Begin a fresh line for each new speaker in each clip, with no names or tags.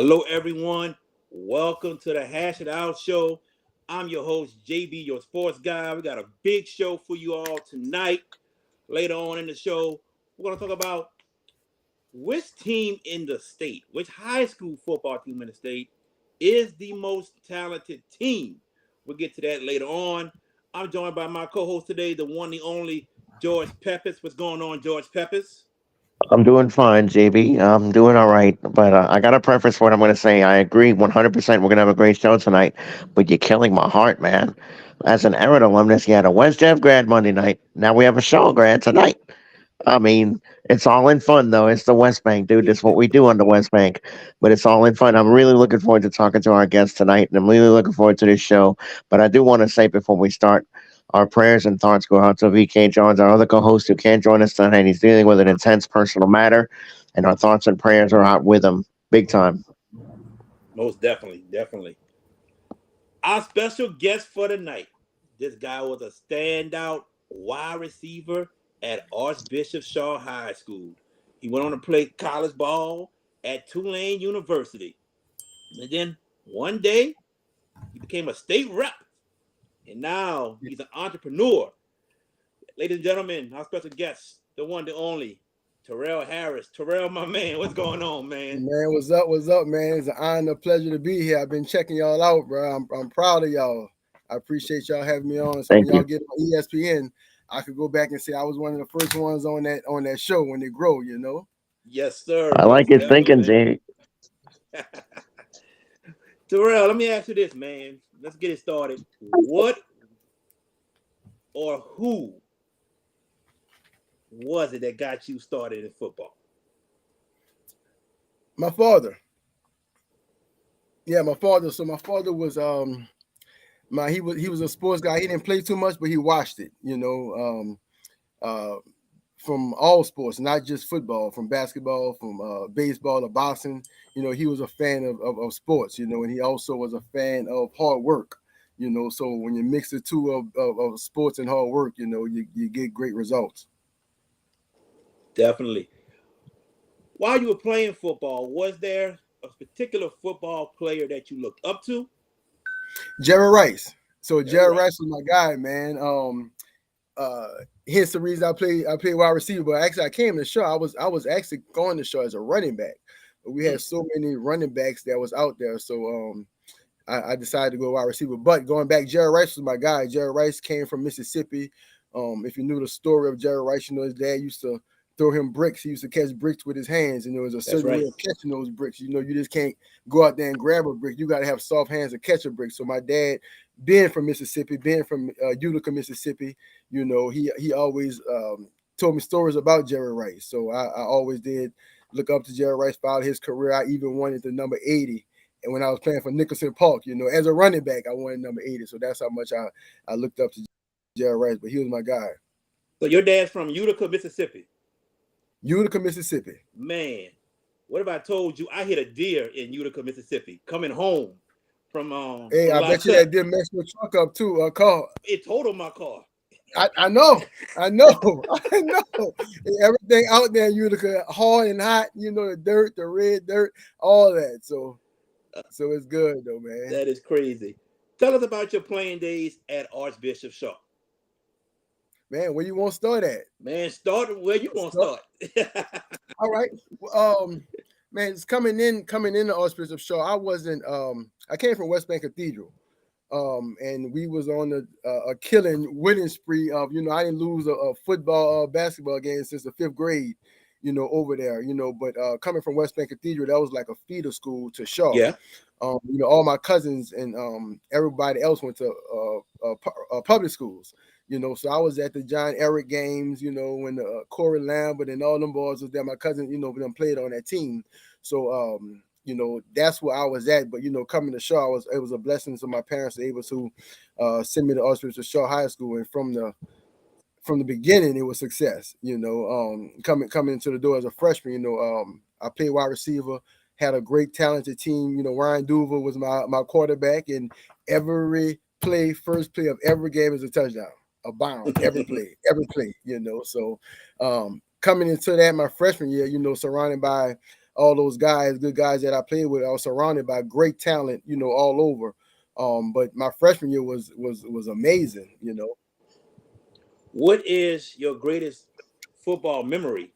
Hello, everyone. Welcome to the Hash It Out Show. I'm your host, JB, your sports guy. We got a big show for you all tonight. Later on in the show, we're going to talk about which team in the state, which high school football team in the state is the most talented team. We'll get to that later on. I'm joined by my co-host today, the one, the only George Peppers. What's going on, George Peppers?
I'm doing fine, JB. I'm doing all right, but I got a preference for what I'm going to say. I agree 100%. We're going to have a great show tonight, but you're killing my heart, man. As an Everett alumnus, you had a West Jeff grad Monday night. Now we have a Shaw grad tonight. I mean, it's all in fun, though. It's the West Bank, dude. That's what we do on the West Bank. But it's all in fun. I'm really looking forward to talking to our guests tonight, and I'm really looking forward to this show. But I do want to say before we start, our prayers and thoughts go out to VK Johns, our other co-host who can't join us tonight. He's dealing with an intense personal matter, and our thoughts and prayers are out with him big time.
Most definitely, definitely. Our special guest for the night. This guy was a standout wide receiver at Archbishop Shaw High School. He went on to play college ball at Tulane University. And then one day, he became a state rep. And now he's an entrepreneur. Ladies and gentlemen, our special guest, the one, the only, Terrell Harris. Terrell, my man, what's going on, man?
Man, what's up? What's up, man? It's an honor, a pleasure to be here. I've been checking y'all out, bro. I'm proud of y'all. I appreciate y'all having me on. So
Thank
when y'all
you.
get on ESPN, I could go back and say I was one of the first ones on that show when they grow, you know.
Yes, sir.
I like
Most
his thinking,
definitely.
JB.
Terrell, let me ask you this, man. Let's get it started. What or who was it that got you started in football?
My father. Yeah, my father. So my father was he was a sports guy. He didn't play too much, but he watched it, you know. From all sports, not just football, from basketball, from baseball or boxing. You know, he was a fan of sports, you know, and he also was a fan of hard work, you know. So when you mix the two of sports and hard work, you know, you get great results.
Definitely. While you were playing football, was there a particular football player that you looked up to?
Jerry Rice. So
Jerry
Jerry
Rice.
Rice was my guy, man. Uh, Hence the reason I played wide receiver. But actually, I came to the show. I was actually going to show as a running back, but we had
Mm,
so many running backs that was out there. So I decided to go wide receiver. But going back, Jerry Rice was my guy. Jerry Rice came from Mississippi. If you knew the story of Jerry Rice, you know his dad used to throw him bricks. He used to catch bricks with his hands, and there was a
that's
certain way
right.
of catching those bricks. You know, you just can't go out there and grab a brick. You got to have soft hands to catch a brick. So my dad, being from Mississippi, being from Utica, Mississippi, you know, he always told me stories about Jerry Rice. So I always did look up to Jerry Rice, followed his career. I even wanted the number 80. And when I was playing for Nicholson Park, you know, as a running back, I wanted number 80. So that's how much I looked up to Jerry Rice. But he was my guy.
So your dad's from Utica, Mississippi.
Utica, Mississippi.
Man, what if I told you I hit a deer in Utica, Mississippi, coming home
Hey,
from
I
La
bet you
Tech?
that did mess your truck up too, car.
It totaled my car.
I know, I know, I know. Everything out there in Utica, hard and hot, you know, the dirt, the red dirt, all that. So it's good though, man.
That is crazy. Tell us about your playing days at Archbishop Shaw.
Man, where you want to start at?
Man, start where you want to
Start,
start.
all right. Man, it's coming in the Archbishop Show. I came from West Bank Cathedral. And we was on a killing winning spree of, you know, I didn't lose a football basketball game since the fifth grade, you know, over there, you know. But coming from West Bank Cathedral, that was like a feeder school to Shaw.
Yeah,
You know, all my cousins and everybody else went to public schools, you know. So I was at the John Eric games, you know, when Corey Lambert and all them boys was there. My cousin, you know, them played on that team. So you know, that's where I was at. But you know, coming to Shaw it was a blessing to my parents to able to send me to Archbishop Shaw High School, and from the beginning it was success. You know, coming into the door as a freshman, you know, I played wide receiver, had a great talented team. You know, Ryan Duval was my quarterback, and first play of every game is a touchdown, a bound, every play, you know. So coming into that my freshman year, you know, surrounded by all those guys, good guys that I played with. I was surrounded by great talent, all over. But my freshman year was amazing.
What is your greatest football memory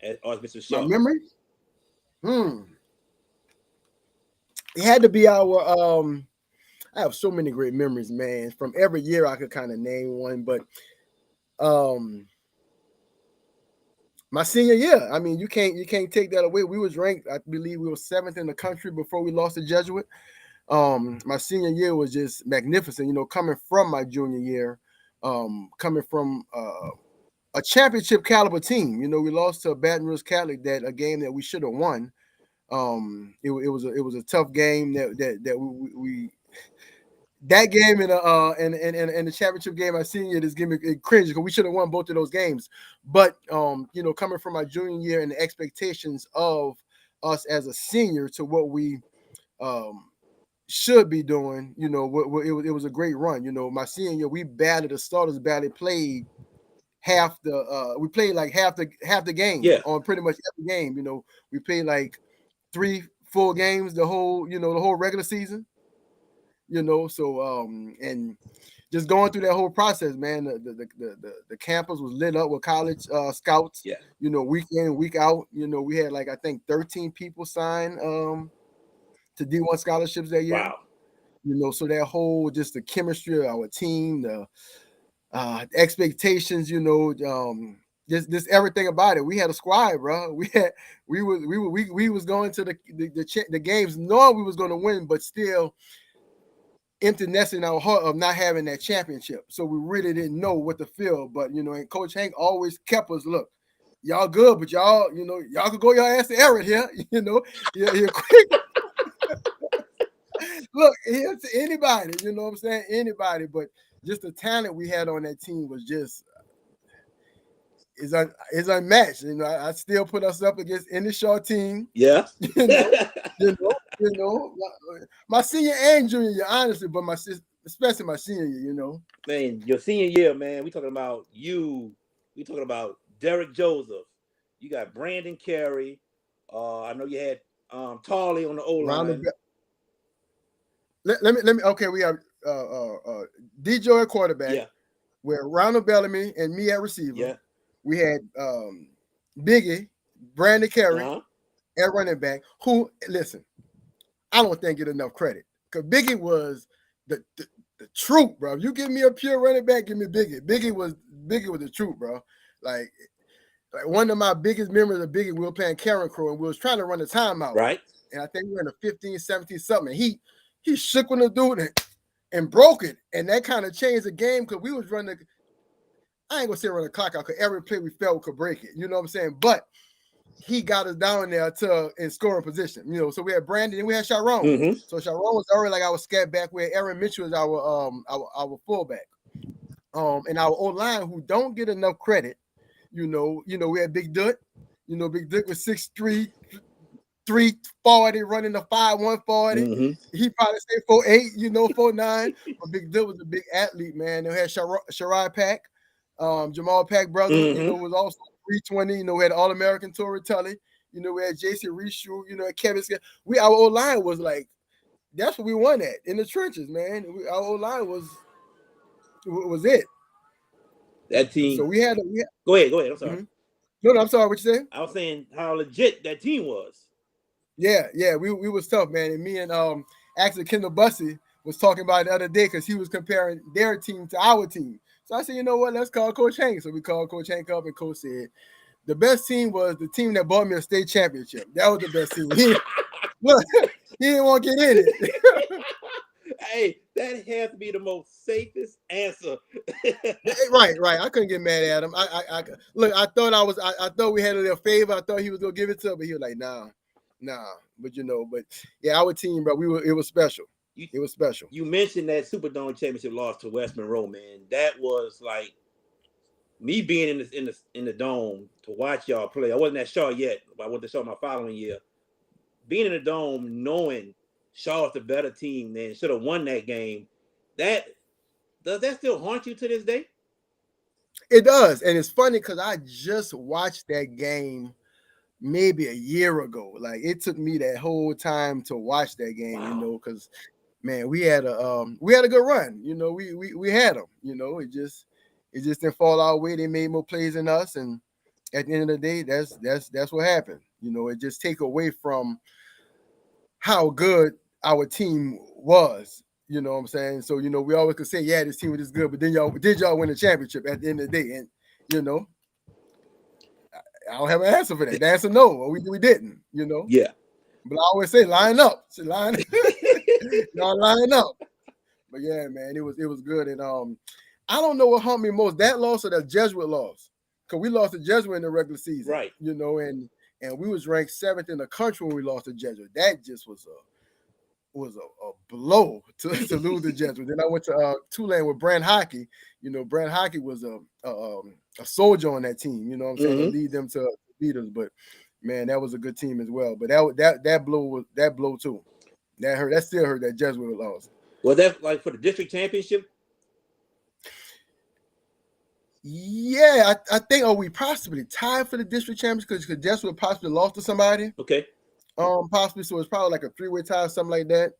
at Archbishop
My
Shaw?
memory, it had to be our. I have so many great memories, man. From every year, I could kind of name one, but my senior year, I mean, you can't take that away. We was ranked, I believe, we were 7th in the country before we lost to Jesuit. My senior year was just magnificent. Coming from my junior year, coming from a championship caliber team. We lost to Baton Rouge Catholic, a game that we should have won. It was a tough game that we that game in the championship game my senior year just give me cringe because we should have won both of those games. But coming from my junior year and the expectations of us as a senior to what we should be doing, it was a great run. My senior year, we battled the starters, played half the we played like half the game
Yeah.
on pretty much every game. We played like 3 full games the whole regular season. So and just going through that whole process, man, the campus was lit up with college scouts.
Yeah.
Week in, week out. We had like I think 13 people sign to D1 scholarships that year.
Wow.
So that whole just the chemistry of our team, the expectations, just everything about it. We had a squad, bro. We was going to the games knowing we was going to win, but still empty nesting our heart of not having that championship. So we really didn't know what to feel. But and Coach Hank always kept us, look, y'all good, but y'all could go your ass to Eric here, you're quick. Look, here to anybody, you know what I'm saying? Anybody, but just the talent we had on that team was just is unmatched. I still put us up against any Shaw team.
Yeah.
My senior and junior year, honestly, but especially my senior year,
Man, your senior year, man, we talking about you. We talking about Derek Joseph. You got Brandon Carey. I know you had Tarley on the O line.
Let me. Okay, we have DJ at quarterback.
Yeah.
With Ronald Bellamy and me at receiver.
Yeah.
We had Biggie, Brandon Carey, at running back. Who, listen, I don't think get enough credit because Biggie was the truth, bro. If you give me a pure running back, give me Biggie. Biggie was the truth, bro. Like one of my biggest memories of Biggie, we were playing Karen Crow and we was trying to run the timeout.
Right.
And I think we were in a 15, 17 something. He shook with the dude and broke it. And that kind of changed the game because we was running. I ain't gonna say run the clock out because every play we felt could break it. You know what I'm saying? But he got us down there in scoring position. So we had Brandon and we had Sharon.
Mm-hmm.
So Sharon was already like our scat back where Aaron Mitchell was our fullback. And our old line who don't get enough credit. We had Big Duck. Big Duck was 6'3", 340 running the 5'1" 40.
Mm-hmm.
He probably say 4'8", 4'9". But Big Duck was a big athlete, man. They had Sherrod Pack, Jamal Pack brother,
Mm-hmm.
was also 320. We had All-American Torrey Tully. We had J.C. Rishu, Kevin Scott. Our old line was like, that's what we won at in the trenches, man. Our old line was it.
That team.
So we had.
Go ahead. I'm sorry.
Mm-hmm. No, I'm sorry. What you saying?
I was saying how legit that team was.
Yeah, we was tough, man. And me and actually Kendall Bussey was talking about it the other day because he was comparing their team to our team. So I said, you know what? Let's call Coach Hank. So we called Coach Hank up, and Coach said the best team was the team that bought me a state championship. That was the best team. Look, he didn't want to get in it.
Hey, that has to be the most safest answer.
Right. I couldn't get mad at him. I look. I thought we had a little favor. I thought he was gonna give it to him, but he was like, nah. But yeah, our team, bro, it was special. It was special.
You mentioned that Superdome championship loss to West Monroe, man. That was like me being in the dome to watch y'all play. I wasn't at Shaw yet, but I went to Shaw my following year. Being in the dome, knowing Shaw was the better team, then should have won that game. Does that still haunt you to this day?
It does, and it's funny because I just watched that game maybe a year ago. Like it took me that whole time to watch that game,
Wow.
because man, we had a good run. We had them. It just didn't fall our way. They made more plays than us, and at the end of the day, that's what happened. It just take away from how good our team was. You know what I'm saying? So we always could say, yeah, this team was good, but then y'all win the championship at the end of the day? And you know, I don't have an answer for that. The answer no, we didn't.
Yeah.
But I always say line up, y'all line up. But yeah, man, it was good. And I don't know what hurt me most, that loss or the Jesuit loss, because we lost to Jesuit in the regular season,
Right.
And we was ranked 7th in the country when we lost to Jesuit. That just was a blow to lose to Jesuit. Then I went to Tulane with Brand Hockey. Brand Hockey was a soldier on that team. You know what I'm saying? To lead them to beat us. But man, that was a good team as well. But that blow too. That hurt. That still hurt. That Jesuit loss.
Was that like for the district championship?
Yeah, I think we possibly tied for the district championship because Jesuit possibly lost to somebody.
Okay.
Possibly, so it's probably like a 3-way tie, something like that.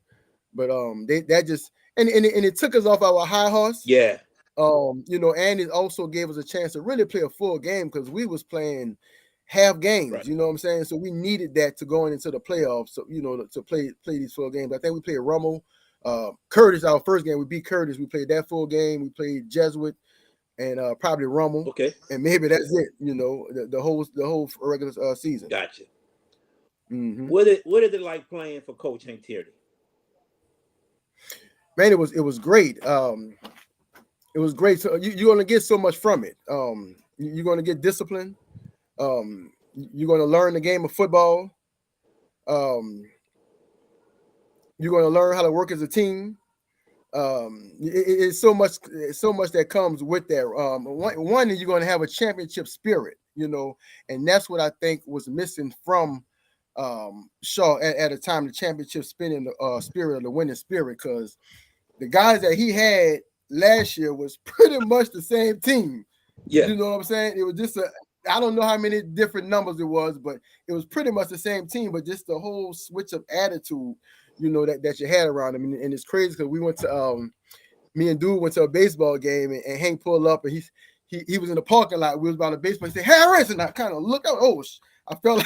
But that just and it took us off our high horse.
Yeah.
And it also gave us a chance to really play a full game because we was playing half games.
Right.
You know what I'm saying? So we needed that to going into the playoffs. So to play these full games. I think we played Rummel, Curtis. Our first game we beat Curtis. We played that full game. We played Jesuit and probably Rummel.
Okay.
And maybe that's it. The whole regular season.
Gotcha.
Mm-hmm.
What is it like playing for Coach Hank Tierney?
Man, it was great. It was great. So you're gonna get so much from it. You're gonna get discipline. You're gonna learn the game of football. You're gonna learn how to work as a team. It's so much that comes with that. One is you're gonna have a championship spirit, and that's what I think was missing from Shaw at a time, the championship spirit of the winning spirit, because the guys that he had last year was pretty much the same team.
Yeah.
You know what I'm saying? It was just I don't know how many different numbers it was, but it was pretty much the same team, but just the whole switch of attitude, that you had around him. And it's crazy because we went to me and Dude went to a baseball game, and Hank pulled up, and he was in the parking lot. We was about a baseball. He said, "Harris," and I kind of looked up. Oh, I felt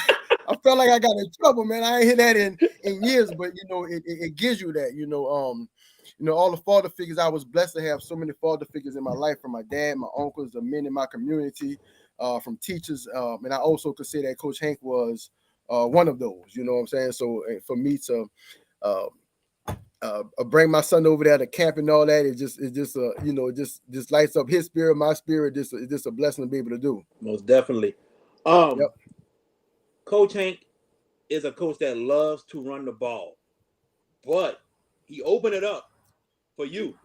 like I got in trouble, man. I ain't hit that in years, but it gives you that, all the father figures. I was blessed to have so many father figures in my life, from my dad, my uncles, the men in my community, from teachers, and I also could say that Coach Hank was one of those. You know what I'm saying? So for me to bring my son over there to camp and all that, it just lights up his spirit, my spirit. It's just a blessing to be able to do.
Most definitely.
Yep.
Coach Hank is a coach that loves to run the ball, but he opened it up for you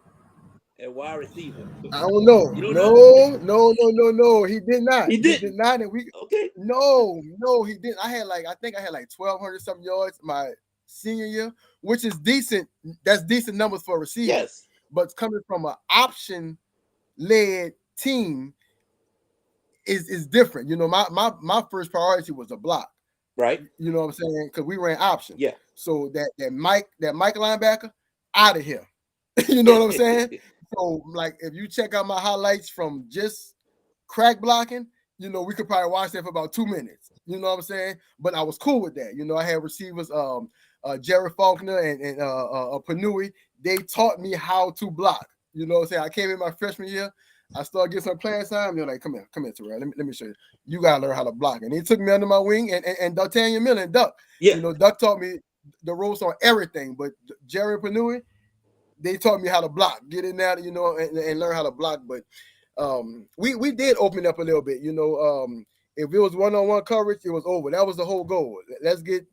at wide receiver.
I don't know.
You don't know?
No. He did not.
He did
not. And
okay.
No, he didn't. I think I had like 1,200 something yards my senior year, which is decent. That's decent numbers for a receiver.
Yes.
But coming from an option-led team is different. My first priority was a block.
Right.
You know what I'm saying? Because we ran option.
Yeah.
So that Mike linebacker out of here. You know what I'm saying? So like if you check out my highlights from just crack blocking, we could probably watch that for about 2 minutes. You know what I'm saying? But I was cool with that. I had receivers, Jerry Faulkner and Panui. They taught me how to block. You know what I'm saying? I came in my freshman year. I started getting some playing time. They're like, come here, Terrell. Let me show you. You gotta learn how to block. And he took me under my wing, and D'Artagnan Miller and Duck.
Yeah.
Duck taught me the ropes on everything, but Jerry Panui, they taught me how to block. Get in there, and learn how to block. But we did open up a little bit. If it was one-on-one coverage, it was over. That was the whole goal. Let's get,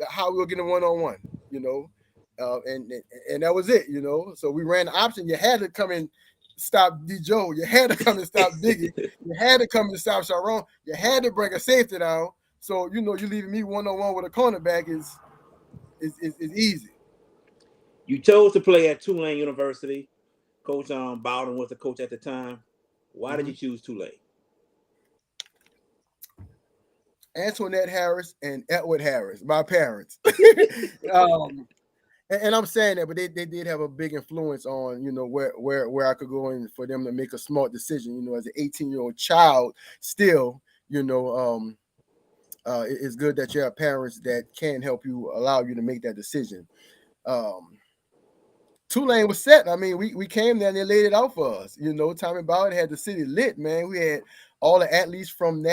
how we were getting one-on-one, and that was it, So we ran the option. You had to come in, stop D. Joe. You had to come and stop Diggy. You had to come and stop Sharon. You had to bring a safety down. So, you leaving me one-on-one with a cornerback is easy.
You chose to play at Tulane University. Coach Bowden was the coach at the time. Why did you choose Tulane?
Antoinette Harris and Edward Harris, my parents. And I'm saying that, but they did have a big influence on, you know, where I could go in for them to make a smart decision. You know, as an 18-year-old child, still, you know, it's good that you have parents that can help you, allow you to make that decision. Um, Tulane was set. I mean, we came there and they laid it out for us. You know, Tommy Bauer had the city lit, man. We had all the athletes from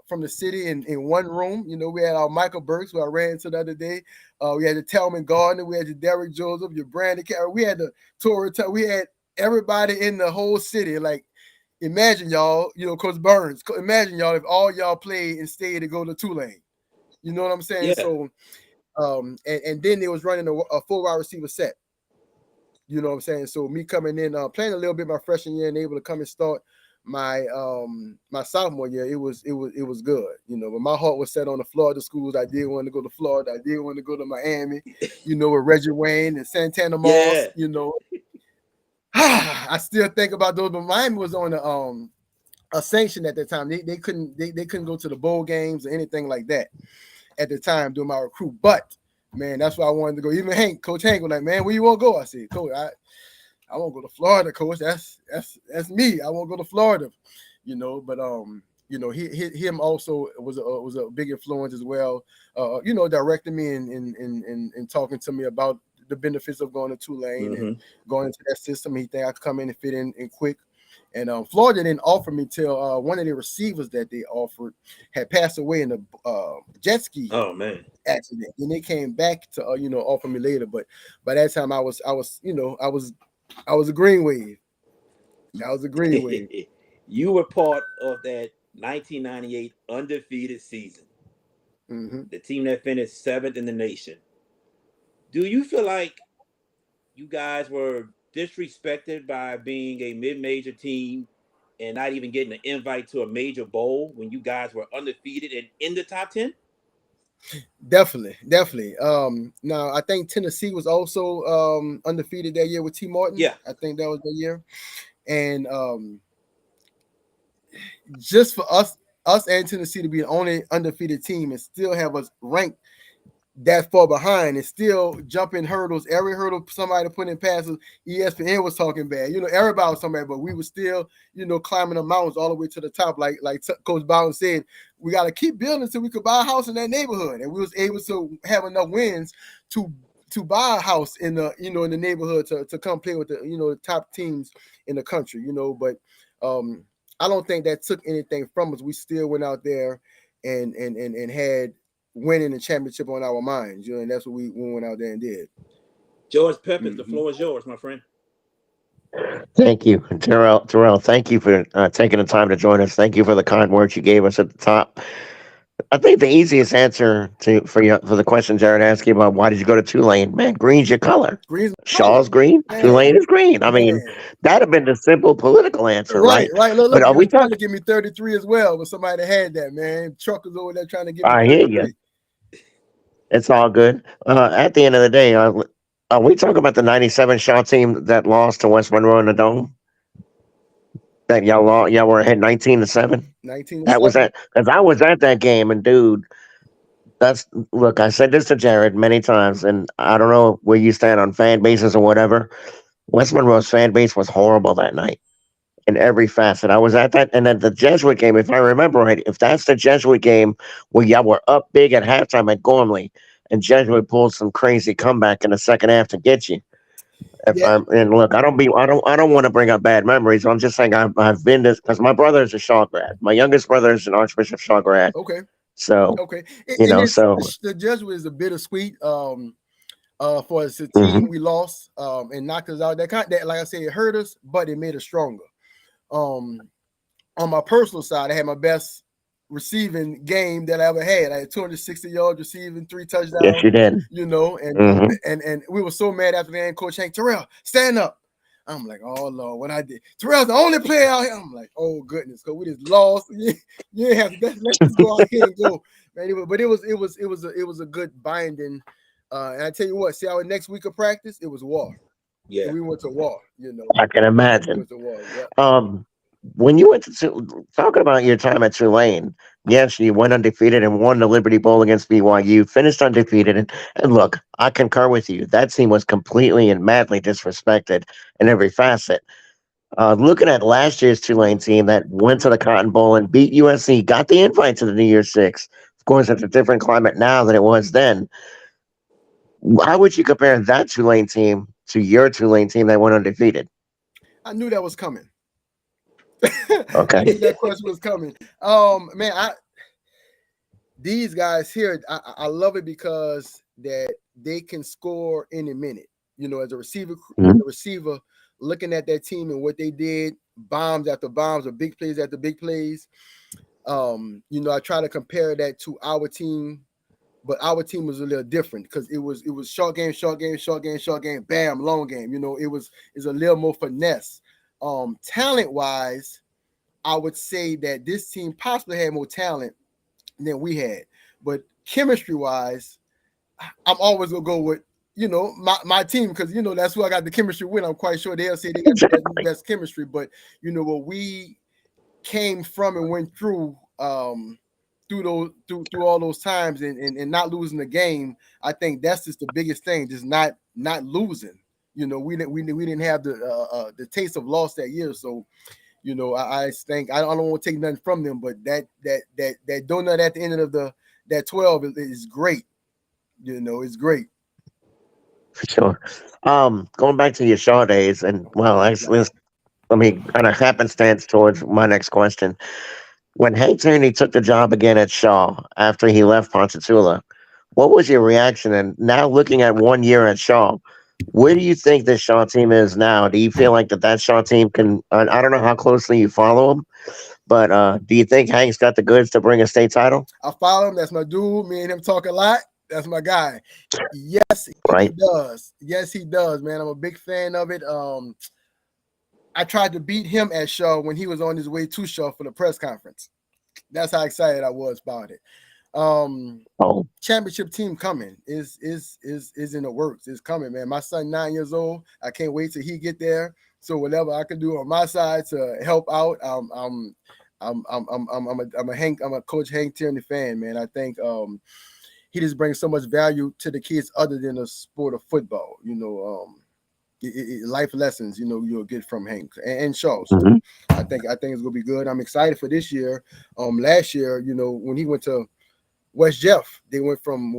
from the city in one room. You know, we had our Michael Burks, who I ran into the other day. We had the Telman Gardner, we had the Derek Joseph, your Brandon Carroll, we had the Torrey, we had everybody in the whole city. Like, imagine y'all, you know, Coach Burns. Imagine y'all if all y'all played and stayed to go to Tulane. You know what I'm saying?
Yeah.
So, and then they was running a full wide receiver set. You know what I'm saying? So me coming in, playing a little bit my freshman year and able to come and start my my sophomore year, it was good, you know. But my heart was set on the Florida schools. I did want to go to Florida. I did want to go to Miami, you know, with Reggie Wayne and Santana Moss,
Yeah.
you know. I still think about those, but Miami was on a sanction at that time. They couldn't go to the bowl games or anything like that at the time during my recruit. But man, that's why I wanted to go. Even Coach Hank was like, man, where you want to go? I said, Coach, I won't go to Florida, Coach. That's me. I won't go to Florida, you know. But you know, him also was a big influence as well. You know, directing me and talking to me about the benefits of going to Tulane and going into that system. He think I could come in and fit in quick. And Florida didn't offer me till one of the receivers that they offered had passed away in the jet ski accident. And they came back to you know, offer me later. But by that time I was you know, I was a green wave. I was a green wave.
You were part of that 1998 undefeated season. The team that finished 7th in the nation. Do you feel like you guys were disrespected by being a mid-major team and not even getting an invite to a major bowl when you guys were undefeated and in the top 10?
Definitely. Now I think Tennessee was also undefeated that year with T. Martin.
Yeah.
I think that was the year. And just for us and Tennessee to be the only undefeated team and still have us ranked that far behind and still jumping hurdles, every hurdle somebody put in passes, ESPN was talking bad. You know, everybody was talking bad, but we were still, you know, climbing the mountains all the way to the top. Like Coach Bowden said, we got to keep building until we could buy a house in that neighborhood. And we was able to have enough wins to buy a house in the, you know, in the neighborhood to come play with the, you know, the top teams in the country, you know. But I don't think that took anything from us. We still went out there and had winning the championship on our minds, you know, and that's what we went out there and did.
George Peppers, the floor is yours, my friend.
Thank you, Terrell. Thank you for taking the time to join us. Thank you for the kind words you gave us at the top. I think the easiest answer for the question Jared asked you about why did you go to Tulane, man, green's your color.
Green's
Shaw's green,
man.
Tulane is green. I mean, that'd have been the simple political answer, right?
Right. Look,
but are we
trying to give me 33 as well, but somebody had that, man. Truckers over there trying to give me 33.
I hear you. It's all good. At the end of the day, we talk about the '97 Shaw team that lost to West Monroe in the Dome. That y'all were ahead 19-7.
19-7.
That was that because I was at that game, and dude, look. I said this to Jared many times, and I don't know where you stand on fan bases or whatever. West Monroe's fan base was horrible that night in every facet. I was at that, and then the Jesuit game, if I remember right, if that's the Jesuit game where y'all were up big at halftime at Gormley, and Jesuit pulled some crazy comeback in the second half to get you. And look, I don't want to bring up bad memories. I'm just saying I've been this because my brother is a Shaw grad. My youngest brother is an Archbishop Shaw grad.
Okay.
So
you know, the Jesuit is a bittersweet. For us, the team we lost and knocked us out. That like I said, it hurt us, but it made us stronger. On my personal side, I had my best receiving game that I ever had. I had 260 yards receiving, 3 touchdowns.
Yes, you did.
You know, and we were so mad after that. Coach Hank, Terrell, stand up. I'm like, oh Lord, what I did. Terrell's the only player out here. I'm like, oh goodness, because we just lost. Yeah, let's just go out here and go. Man, but it was a good binding. And I tell you what, see our next week of practice, it was war.
Yeah,
and we went to war. You know,
I can imagine.
We went to war. Yeah.
when you went to talking about your time at Tulane, yes, you went undefeated and won the Liberty Bowl against BYU, finished undefeated, and look, I concur with you. That team was completely and madly disrespected in every facet. Looking at last year's Tulane team that went to the Cotton Bowl and beat USC, got the invite to the New Year's Six. Of course, it's a different climate now than it was then. How would you compare that Tulane team to your Tulane team that went undefeated?
I knew that was coming. I
Okay.
knew that question was coming. Man, these guys here, I love it because that they can score any minute. You know, as a receiver, looking at that team and what they did, bombs after bombs or big plays after big plays. You know, I try to compare that to our team, but our team was a little different because it was short game, bam, long game. You know, it's a little more finesse. Talent wise, I would say that this team possibly had more talent than we had, but chemistry wise, I'm always gonna go with my team because that's who I got the chemistry with. I'm quite sure they'll say they got the best chemistry, but what we came from and went through through all those times and not losing the game. I think that's just the biggest thing, just not losing. We didn't have the taste of loss that year, so I think I don't want to take nothing from them, but that donut at the end of that 12 is great. It's great.
For sure. Going back to your Shaw days, and well, actually, let me kind of happenstance towards my next question. When Hank Tierney took the job again at Shaw after he left Ponchatoula, what was your reaction? And now looking at 1 year at Shaw, where do you think this Shaw team is now? Do you feel like that Shaw team can? I don't know how closely you follow them, but do you think Hank's got the goods to bring a state title?
I follow him. That's my dude. Me and him talk a lot. That's my guy. Yes, he
Right.
does. Yes, he does, man. I'm a big fan of it. I tried to beat him at Shaw when he was on his way to Shaw for the press conference. That's how excited I was about it.
Oh,
Championship team coming is in the works. It's coming, man. My son 9 years old. I can't wait till he get there. So whatever I can do on my side to help out, I'm a Coach Hank Tierney fan, man. I think he just brings so much value to the kids other than the sport of football. Life lessons, you'll get from Hank and Shaw. So
mhm.
I think it's gonna be good. I'm excited for this year. Last year, when he went to West Jeff, they went from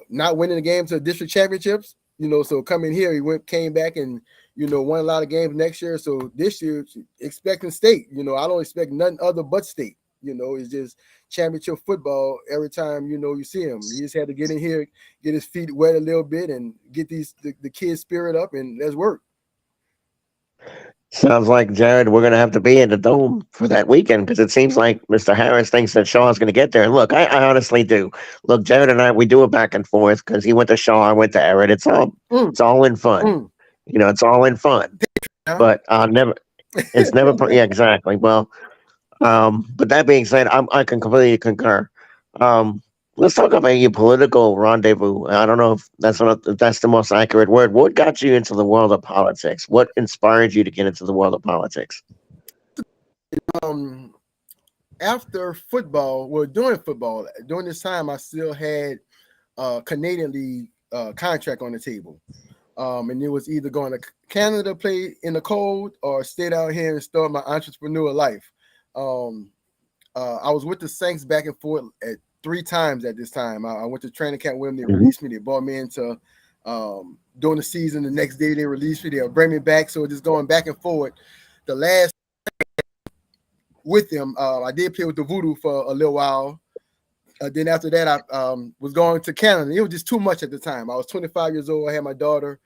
not winning the game to district championships. So coming here, came back and won a lot of games next year. So this year, expecting state. I don't expect nothing other but state. It's just championship football every time you see him. He just had to get in here, get his feet wet a little bit, and get the kids' spirit up, and let's work.
Sounds like, Jared, we're going to have to be in the dome for that weekend because it seems like Mr. Harris thinks that Shaw's going to get there. And look, I honestly do. Look, Jared and I, we do it back and forth because he went to Shaw, I went to Everett. It's all in fun.
Mm.
It's all in fun.
Huh?
But it's never, yeah, exactly. Well, but that being said, I can completely concur. Um, let's talk about your political rendezvous. I don't know if that's the most accurate word. What got you into the world of politics? What inspired you to get into the world of politics?
um, After football, during this time, I still had Canadian League contract on the table. And it was either going to Canada, play in the cold, or stay down here and start my entrepreneur life. I was with the Saints back and forth at 3 times at this time. I went to training camp with them. They
Mhm.
released me. They brought me into during the season. The next day they released me. They'll bring me back. So just going back and forth. The last with them, I did play with the Voodoo for a little while. Then after that, I was going to Canada. It was just too much at the time. I was 25 years old. I had my daughter.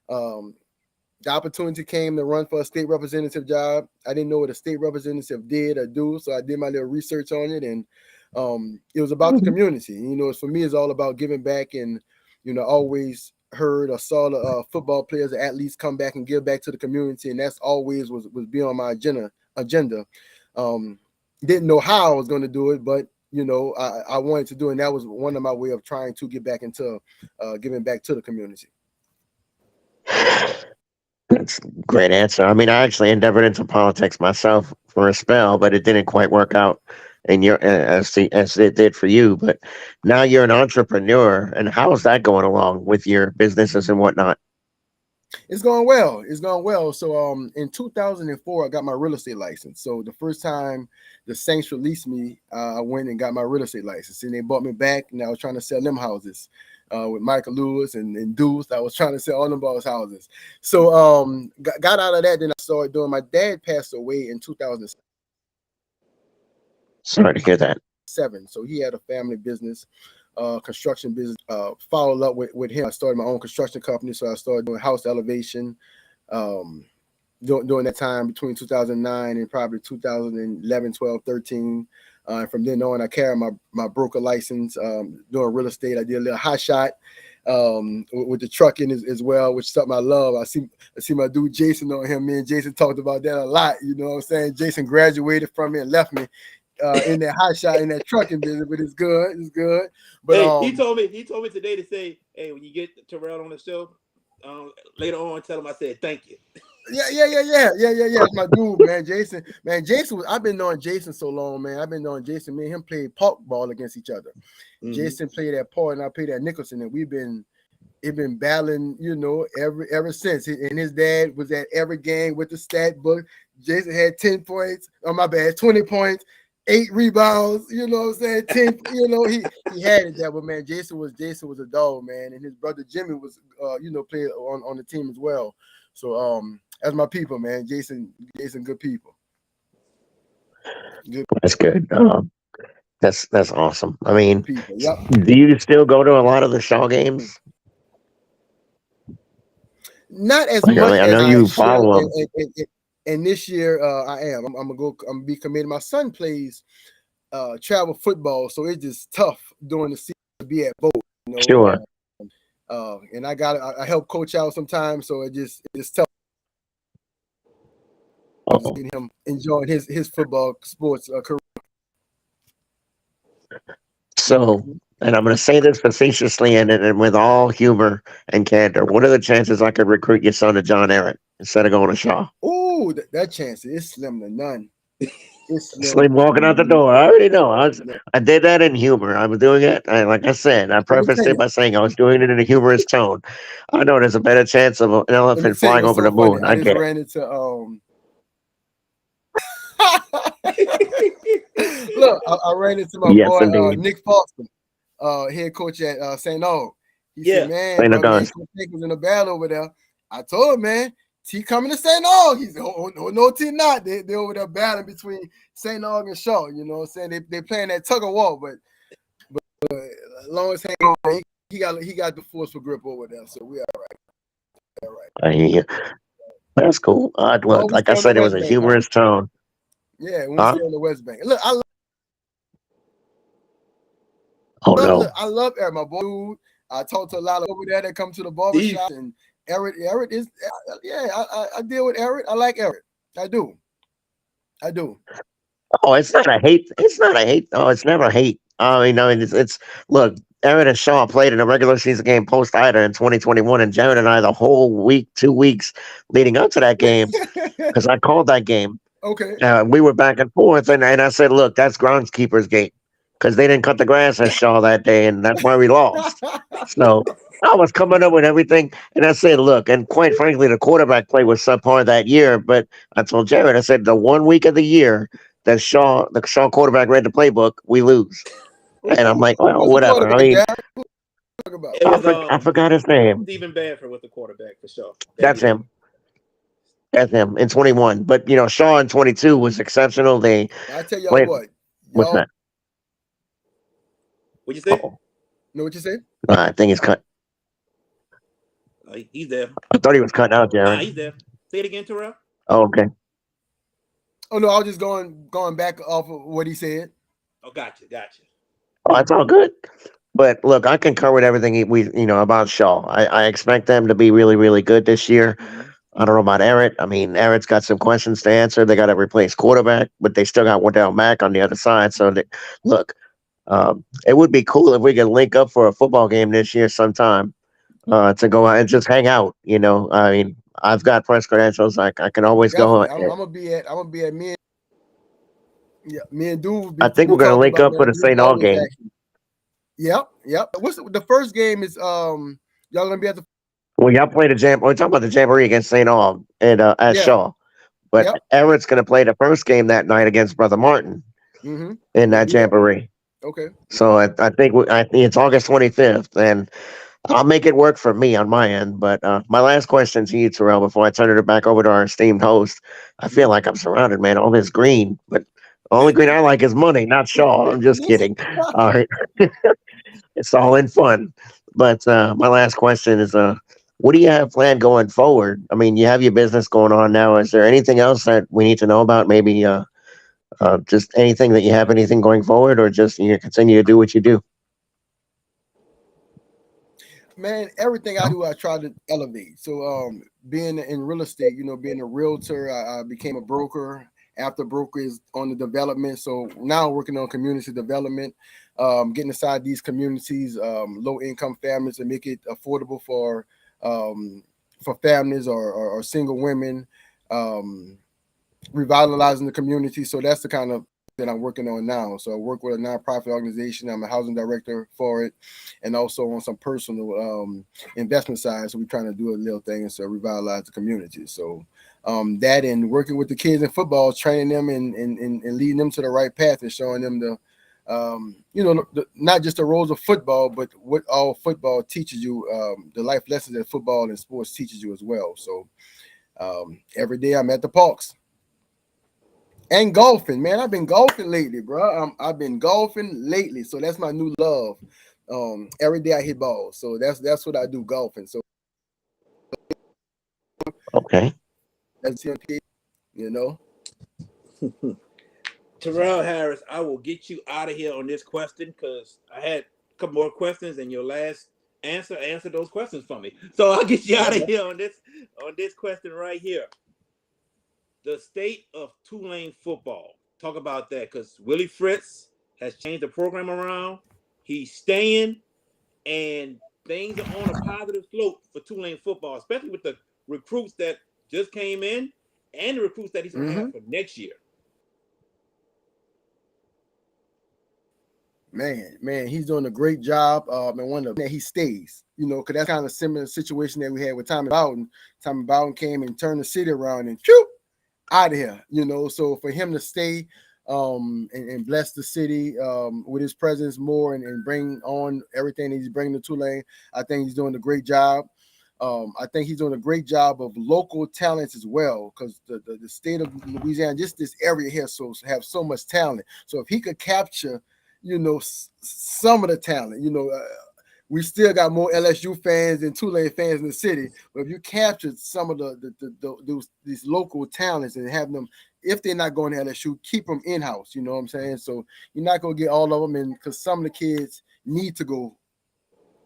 The opportunity came to run for a state representative job. I didn't know what a state representative did or do, so I did my little research on it, and it was about the community. For me, it's all about giving back, and always heard or saw the football players or athletes come back and give back to the community, and that's always was be on my agenda. Didn't know how I was going to do it, but I wanted to do it, and that was one of my way of trying to get back into giving back to the community.
That's a great answer. I mean, I actually endeavored into politics myself for a spell, but it didn't quite work out in your as it did for you. But now you're an entrepreneur, and how's that going along with your businesses and whatnot?
It's going well. It's going well. So in 2004, I got my real estate license. So the first time the Saints released me, I went and got my real estate license, and they bought me back. And I was trying to sell them houses with Michael Lewis and Deuce. I was trying to sell all them boys houses. So got out of that. Then I started doing. My dad passed away in 2007.
Sorry to hear that.
So he had a family business, construction business. Followed up with him. I started my own construction company, so I started doing house elevation. During that time between 2009 and probably 2011, 12, 13. And from then on, I carried my broker license, doing real estate. I did a little hot shot with the trucking as well, which is something I love. I see my dude Jason on him. Me and Jason talked about that a lot. You know what I'm saying? Jason graduated from me and left me in that hot shot in that trucking business, but it's good. It's good. But
hey, he told me today to say, hey, when you get Terrell on the show, later on, tell him I said thank you.
Yeah. It's my dude, man. Jason. I've been knowing Jason so long, man. I've been knowing Jason. Me and him played park ball against each other. Mm-hmm. Jason played at Paul and I played at Nicholson, and we've been battling, ever since. And his dad was at every game with the stat book. Jason had 10 points. Oh, my bad, 20 points. 8 rebounds, you know what I'm saying? 10, he had it there, but man, Jason was a dog, man, and his brother Jimmy was playing on the team as well. So that's my people, man. Jason, good people.
Good. That's good. That's awesome. I mean,
yep.
Do you still go to a lot of the Shaw games?
Not as much
I know
as
you
I
follow them.
And this year I am. I'm gonna be committed. My son plays travel football, so it's just tough during the season to be at both.
Sure.
And I help coach out sometimes, so it's tough. Getting him enjoying his football sports career.
So, and I'm going to say this facetiously and with all humor and candor. What are the chances I could recruit your son to John Ehret instead of going to Shaw?
Oh, that chance is slim to none.
Slim walking out the door. I already know. I did that in humor. I was doing it. Like I said, I prefaced it by saying I was doing it in a humorous tone. I know there's a better chance of an elephant flying over the moon.
Funny. I just ran into Look, I ran into my boy Nick Foster, head coach at St. Aug. He said, man, Coach Nick was in the battle over there. I told him, man, T coming to St. Aug. He said, no, T not. They over there battling between St. Aug and Shaw. You know what I'm saying? They playing that tug of war, but as long as hang on, he got the forceful grip over there, so we all right.
All right. That's cool. Look, like I said, it was a humorous tone.
Yeah, when we stay on the West Bank. Look, I love Eric, my boy. I talked to a lot of over there that come to the barbershop, and Eric is, I deal with Eric. I like Eric. I do.
Oh, it's not a hate. Oh, it's never hate. I mean, it's look, Eric and Shaw played in a regular season game post Ida in 2021, and Jared and I the whole week, 2 weeks leading up to that game, because I called that game.
Okay.
We were back and forth, and I said, look, that's groundskeeper's gate, because they didn't cut the grass at Shaw that day, and that's why we lost. So I was coming up with everything, and I said, look, and quite frankly, the quarterback play was subpar that year, but I told Jared, I said, the 1 week of the year that the Shaw quarterback read the playbook, we lose. And I'm like, well, whatever. I mean, I forgot his name.
Stephen Banford was the quarterback for Shaw.
That's him. That's him in 21. But, Shaw in 22 was exceptional.
I tell y'all what.
What's that?
What'd you say?
Know what you said?
I think he's cut.
He's there.
I thought he was cutting out, Jared.
He's there. Say it again, Terrell.
Oh, okay.
Oh, no, I was just going back off of what he said.
Oh, gotcha.
Oh, it's all good. But look, I concur with everything about Shaw. I expect them to be really, really good this year. Mm-hmm. I don't know about Eric. I mean, Eric's got some questions to answer. They got to replace quarterback, but they still got Wendell Mack on the other side. So, look, it would be cool if we could link up for a football game this year sometime to go out and just hang out. I mean, I've got press credentials. I can always go.
Definitely. I'm gonna be at me and Dude
I think
be
we're gonna
talking
link
about,
up for
man.
the
Dude
St. Aug
always
game.
asking. Yep. What's the first game is y'all gonna be at the
Well, y'all played a jam. We're talking about the jamboree against St. Aug and at
yeah,
Shaw. But
yep.
Everett's going to play the first game that night against Brother Martin
Mm-hmm.
in
We'll
that
be there.
jamboree.
Okay.
So I think it's August 25th, and I'll make it work for me on my end. But my last question to you, Terrell, before I turn it back over to our esteemed host, I feel like I'm surrounded, man. All this green, but the only green I like is money, not Shaw. I'm just kidding. All right, it's all in fun. But my last question is, what do you have planned going forward? I mean, you have your business going on now. Is there anything else that we need to know about? Maybe just anything that you have anything going forward, or just you continue to do what you do?
Man, everything I do, I try to elevate. So, being in real estate, being a realtor, I became a broker. After broker is on the development. So now I'm working on community development, getting inside these communities, low income families, and make it affordable for families or single women, revitalizing the community. So that's the kind of that I'm working on now. So I work with a nonprofit organization. I'm a housing director for it, and also on some personal investment side. So we're trying to do a little thing and so revitalize the community. So that and working with the kids in football, training them and leading them to the right path and showing them not just the roles of football, but what all football teaches you, the life lessons that football and sports teaches you as well. So every day I'm at the parks. And golfing, man. I've been golfing lately, bro. I've been golfing lately, so that's my new love. Every day I hit balls, so that's what I do, golfing. So
Okay.
that's you know.
Terrell Harris, I will get you out of here on this question because I had a couple more questions, and your last answered those questions for me. So I'll get you out of here on this question right here. The state of Tulane football. Talk about that because Willie Fritz has changed the program around. He's staying, and things are on a positive slope for Tulane football, especially with the recruits that just came in and the recruits that he's going to have for next year.
Man, he's doing a great job. And one of that he stays, because that's kind of similar situation that we had with Tommy Bowden. Tommy Bowden came and turned the city around and out of here, So for him to stay and bless the city with his presence more and bring on everything that he's bringing to Tulane, I think he's doing a great job. I think he's doing a great job of local talents as well, because the state of Louisiana, just this area here, have so much talent. So if he could capture, some of the talent, we still got more LSU fans than Tulane fans in the city. But if you captured some of these local talents and have them, if they're not going to LSU, keep them in house. You know what I'm saying? So you're not gonna get all of them, and because some of the kids need to go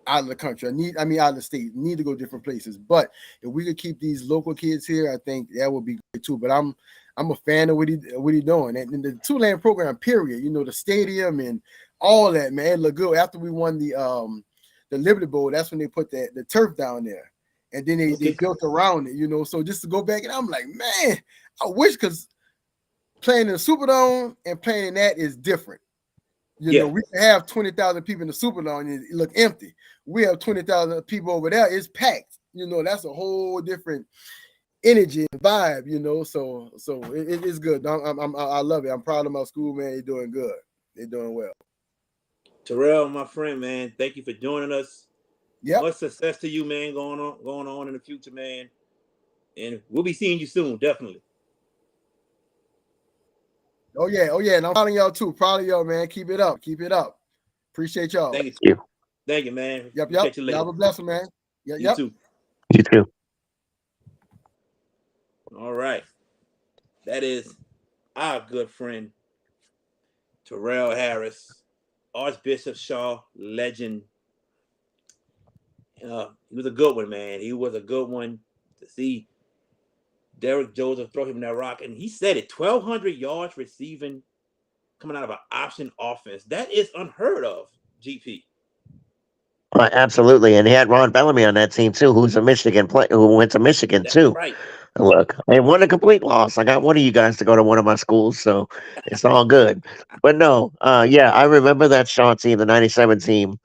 out of the country, out of the state, need to go different places. But if we could keep these local kids here, I think that would be great too. But I'm a fan of what he doing, and the Tulane program, period. The stadium and all that, man, it looked good. After we won the Liberty Bowl, that's when they put the turf down there, and then they built around it. So just to go back, and I'm like, man, I wish, because playing in the Superdome and playing in that is different. We can have 20,000 people in the Superdome and it look empty. We have 20,000 people over there. It's packed. That's a whole different energy and vibe. So it's good. I love it. I'm proud of my school, man. They're doing good. They're doing well.
Terrell, my friend, man, thank you for joining us.
Yep.
Much success to you, man, going on in the future, man. And we'll be seeing you soon, definitely.
Oh yeah, and I'm proud of y'all too. Proud of y'all, man. Keep it up. Appreciate y'all.
Thank you. Thank you, man.
Yep.
Catch you later.
Y'all have a blessing, man.
You too.
You too.
All right. That is our good friend Terrell Harris, Archbishop Shaw legend. He was a good one, man. He was a good one to see Derek Joseph throw him that rock. And he said it, 1,200 yards receiving coming out of an option offense. That is unheard of, GP.
Absolutely, and he had Ron Bellamy on that team too, who's a Michigan play, who went to Michigan
That's
too.
right.
Look, I won a complete loss. I got one of you guys to go to one of my schools, so it's all good. But no, yeah, I remember that Shaw team, the '97 team.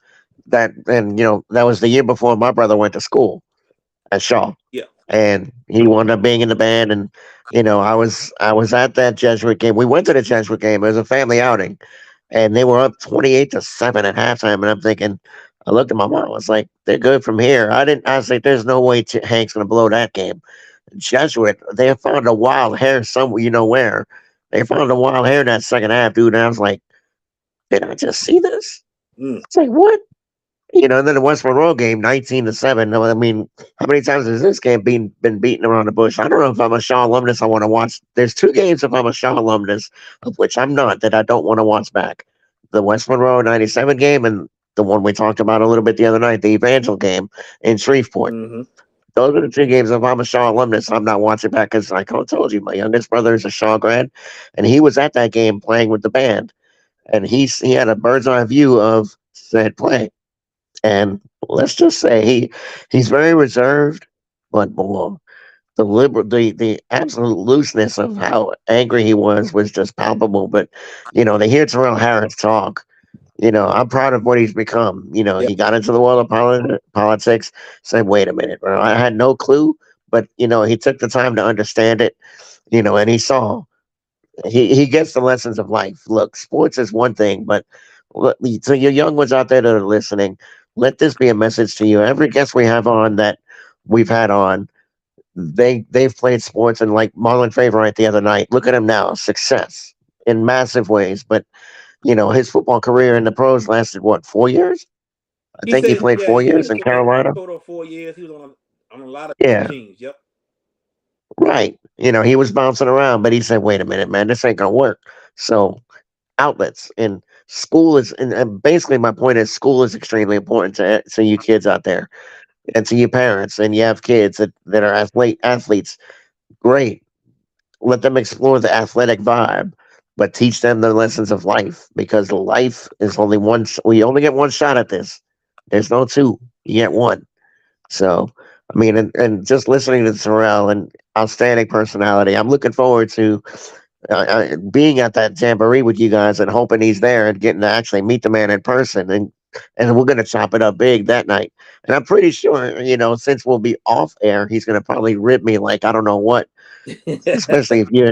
That and that was the year before my brother went to school at Shaw,
Yeah.
and he wound up being in the band. And I was at that Jesuit game. We went to the Jesuit game. It was a family outing, and they were up 28-7 at halftime. And I'm thinking, I looked at my mom. I was like, they're good from here. I didn't. I was like, there's no way Hank's gonna blow that game. Jesuit, they found a wild hair somewhere. You know where? They found a wild hair in that second half, dude. And I was like, did I just see this?
Mm.
It's like what? And then the West Monroe game, 19-7. No, I mean, how many times has this game been beaten around the bush? I don't know if I'm a Shaw alumnus. I want to watch. There's two games if I'm a Shaw alumnus, of which I'm not, that I don't want to watch back. The West Monroe '97 game and the one we talked about a little bit the other night, the Evangel game in Shreveport.
Mm-hmm.
Those are the two games. If I'm a Shaw alumnus, I'm not watching back because, like I told you, my youngest brother is a Shaw grad, and he was at that game playing with the band, and he had a bird's eye view of said play. And let's just say he's very reserved, but boy, the absolute looseness of how angry he was just palpable. But to hear Terrell Harris talk, I'm proud of what he's become.
Yeah.
He got into the world of politics. Said, wait a minute, bro, I had no clue, but he took the time to understand it. And he saw he gets the lessons of life. Look, sports is one thing, but to your young ones out there that are listening, let this be a message to you. Every guest we have on that we've had on, they've played sports, and like Marlon Favorite the other night. Look at him now, success in massive ways. But his football career in the pros lasted what, 4 years? I
He
think he
said,
played
yeah,
4 years in
he said
Carolina.
total of 4 years. He was on a lot of
Yeah,
teams. Yep.
right. He was bouncing around, but he said, "Wait a minute, man, this ain't gonna work." So outlets and school is and basically my point is school is extremely important to you kids out there and to your parents, and you have kids that are athletes. Great, let them explore the athletic vibe, but teach them the lessons of life, because life is only one. We only get one shot at this. There's no two. You get one. So I mean, and just listening to Terrell, and outstanding personality, I'm looking forward to being at that jamboree with you guys and hoping he's there and getting to actually meet the man in person, and we're gonna chop it up big that night. And I'm pretty sure, since we'll be off air, he's gonna probably rip me like I don't know what. Especially if you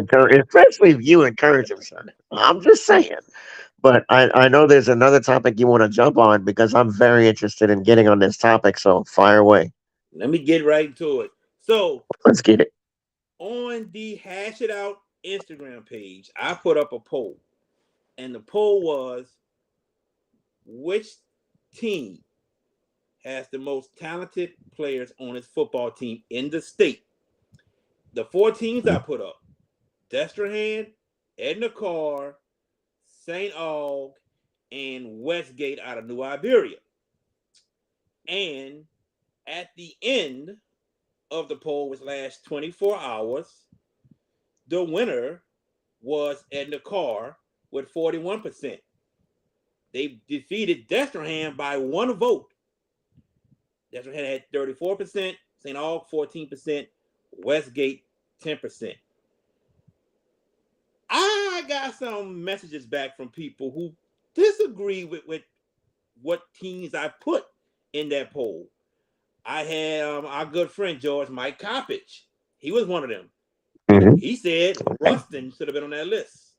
encourage him, sir. I'm just saying. But I know there's another topic you want to jump on, because I'm very interested in getting on this topic. So fire away.
Let me get right to it. So
Let's get it.
on the Hash It Out Instagram page, I put up a poll, and the poll was, which team has the most talented players on its football team in the state? The four teams I put up: Destrehan, Edna Carr, St. Aug, and Westgate out of New Iberia. And at the end of the poll, which lasts 24 hours, the winner was Edna Carr with 41%. They defeated Destrehan by one vote. Destrehan had 34%, St. Aug 14%, Westgate 10%. I got some messages back from people who disagree with what teams I put in that poll. I had our good friend George Mike Coppage. He was one of them.
Hmm.
He said
Okay.
Ruston should have been on that list.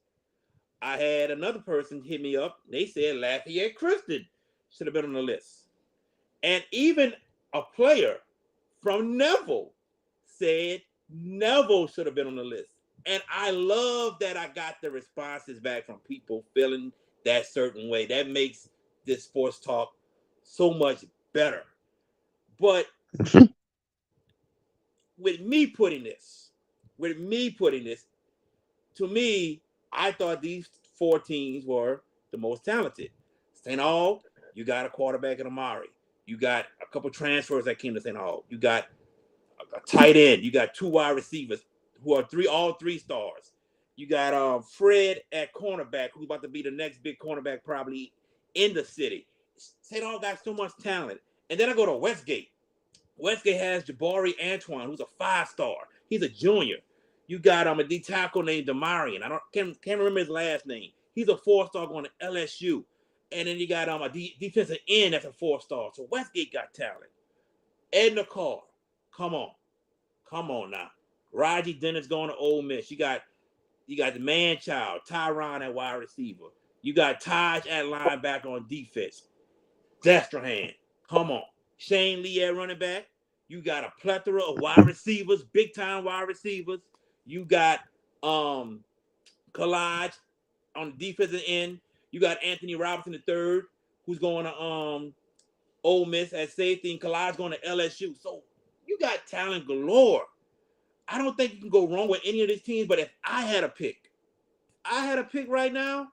I had another person hit me up. They said Lafayette Christian should have been on the list. And even a player from Neville said Neville should have been on the list. And I love that I got the responses back from people feeling that certain way. That makes this sports talk so much better. But with me putting this, to me, I thought these four teams were the most talented. St. Aug, you got a quarterback in Amari. You got a couple transfers that came to St. Aug. You got a tight end. You got two wide receivers who are all three stars. You got Fred at cornerback, who's about to be the next big cornerback probably in the city. St. Aug got so much talent. And then I go to Westgate. Westgate has Jabari Antoine, who's a 5-star. He's a junior. You got a D tackle named Demarion. I can't remember his last name. He's a 4-star going to LSU. And then you got defensive end that's a 4-star. So Westgate got talent. Edna Carr, come on, now. Raji Dennis going to Ole Miss. You got the man child Tyron at wide receiver. You got Taj at linebacker on defense. Destrahan, come on. Shane Lee at running back. You got a plethora of wide receivers, big time wide receivers. You got Collage on the defensive end. You got Anthony Robinson III, who's going to Ole Miss at safety, and Collage going to LSU. So you got talent galore. I don't think you can go wrong with any of these teams. But if I had a pick right now,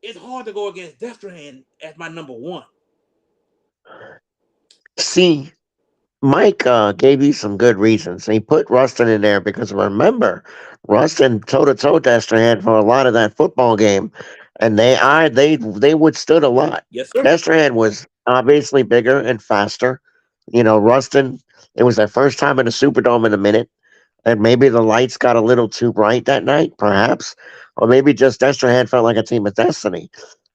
it's hard to go against Destrahan as my number one.
See, Mike gave you some good reasons. He put Rustin in there because remember, Rustin toe to toe Destrehan for a lot of that football game, and they withstood a lot.
Yes, sir.
Destrehan was obviously bigger and faster. Rustin. It was their first time in the Superdome in a minute, and maybe the lights got a little too bright that night, perhaps, or maybe just Destrehan felt like a team of destiny.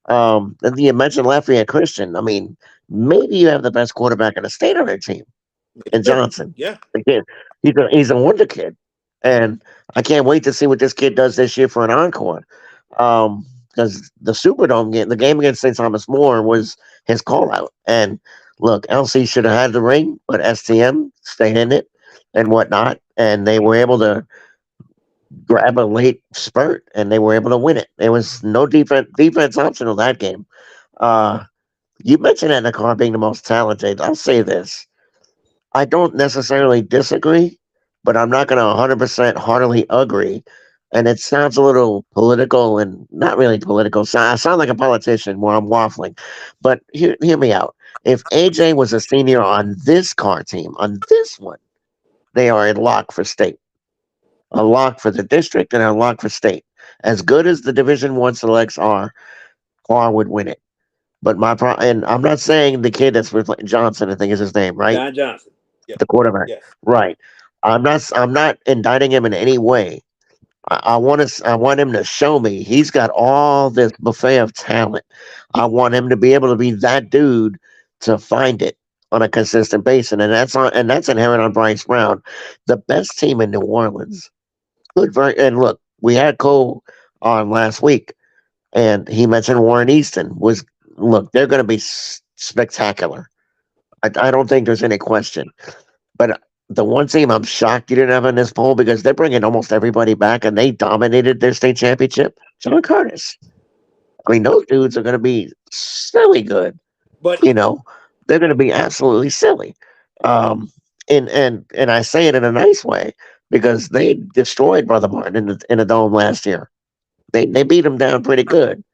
And you mentioned Lafayette Christian. I mean, maybe you have the best quarterback in the state on their team and Johnson.
Yeah.
Again, he's a wonder kid. And I can't wait to see what this kid does this year for an encore. Because the Superdome game, the game against St. Thomas More was his call out. And look, LC should have had the ring, but STM stayed in it and whatnot. And they were able to grab a late spurt and they were able to win it. There was no defense optional that game. You mentioned Edna being the most talented. I'll say this. I don't necessarily disagree, but I'm not going to 100% heartily agree. And it sounds a little political and not really political. So I sound like a politician where I'm waffling. But hear me out. If AJ was a senior on this car team, on this one, they are a lock for state, a lock for the district, and a lock for state. As good as the Division One selects are, Carr would win it. But and I'm not saying the kid that's with Johnson, I think is his name, right?
John Johnson. Yep.
The quarterback.
Yes.
Right. I'm not indicting him in any way. I want him to show me he's got all this buffet of talent. I want him to be able to be that dude to find it on a consistent basis, and that's inherent on Bryce Brown, the best team in New Orleans. And look, we had Cole on last week, and he mentioned Warren Easton was. Look, they're going to be spectacular. I don't think there's any question. But the one team I'm shocked you didn't have in this poll because they're bringing almost everybody back and they dominated their state championship. John Curtis. I mean, those dudes are going to be silly good.
But
they're going to be absolutely silly. And I say it in a nice way because they destroyed Brother Martin in the dome last year. They beat him down pretty good.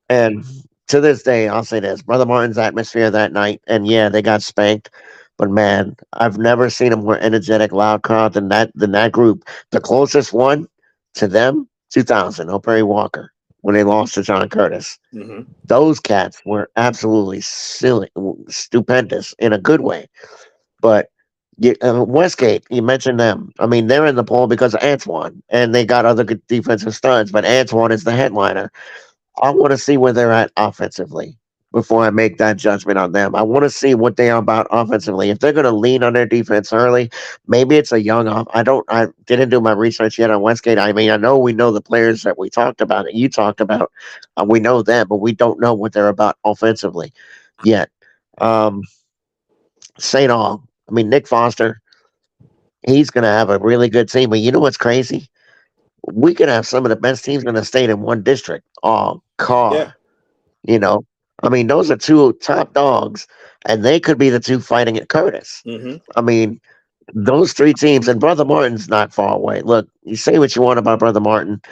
And to this day, I'll say this: Brother Martin's atmosphere that night, and yeah, they got spanked. But man, I've never seen a more energetic, loud crowd than that group. The closest one to them, 2000, Perry Walker, when they lost to John Curtis.
Mm-hmm.
Those cats were absolutely silly, stupendous in a good way. But Westgate, you mentioned them. I mean, they're in the poll because of Antoine, and they got other good defensive studs. But Antoine is the headliner. I want to see where they're at offensively before I make that judgment on them. I want to see what they are about offensively. If they're going to lean on their defense early, maybe it's a young off. I didn't do my research yet on Westgate. I mean, I know we know the players that we talked about and you talked about. We know them, but we don't know what they're about offensively yet. St. Aug. I mean, Nick Foster, he's going to have a really good team. But you know what's crazy? We could have some of the best teams in the state in one district. Carr. Yeah. I mean, those are two top dogs, and they could be the two fighting at Curtis.
Mm-hmm.
I mean, those three teams, and Brother Martin's not far away. Look, you say what you want about Brother Martin.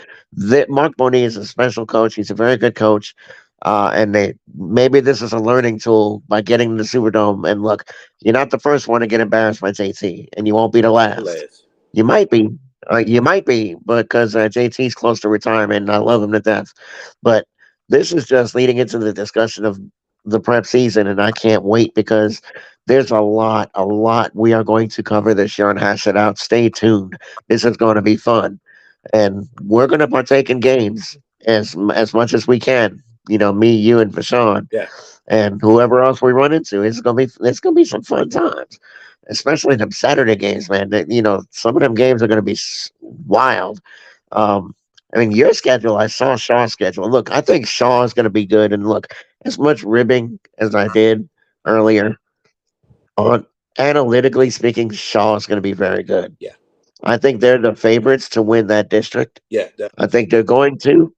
Mark Boney is a special coach. He's a very good coach. And maybe this is a learning tool by getting to the Superdome. And look, you're not the first one to get embarrassed by JT, and you won't be the last. You might be. Because JT's close to retirement, and I love him to death. But this is just leading into the discussion of the prep season, and I can't wait because there's a lot we are going to cover this year and hash it out. Stay tuned. This is going to be fun, and we're going to partake in games as much as we can. You know, me, you, and Vashawn,
Yeah.
and whoever else we run into. It's gonna be some fun times, especially them Saturday games, man. You know, some of them games are gonna be wild. Um, I mean, your schedule. I saw Shaw's schedule. Look, I think Shaw is gonna be good. And look, as much ribbing as I did earlier on, analytically speaking, Shaw is gonna be very good.
Yeah.
I think they're the favorites to win that district.
Yeah.
I think they're going to.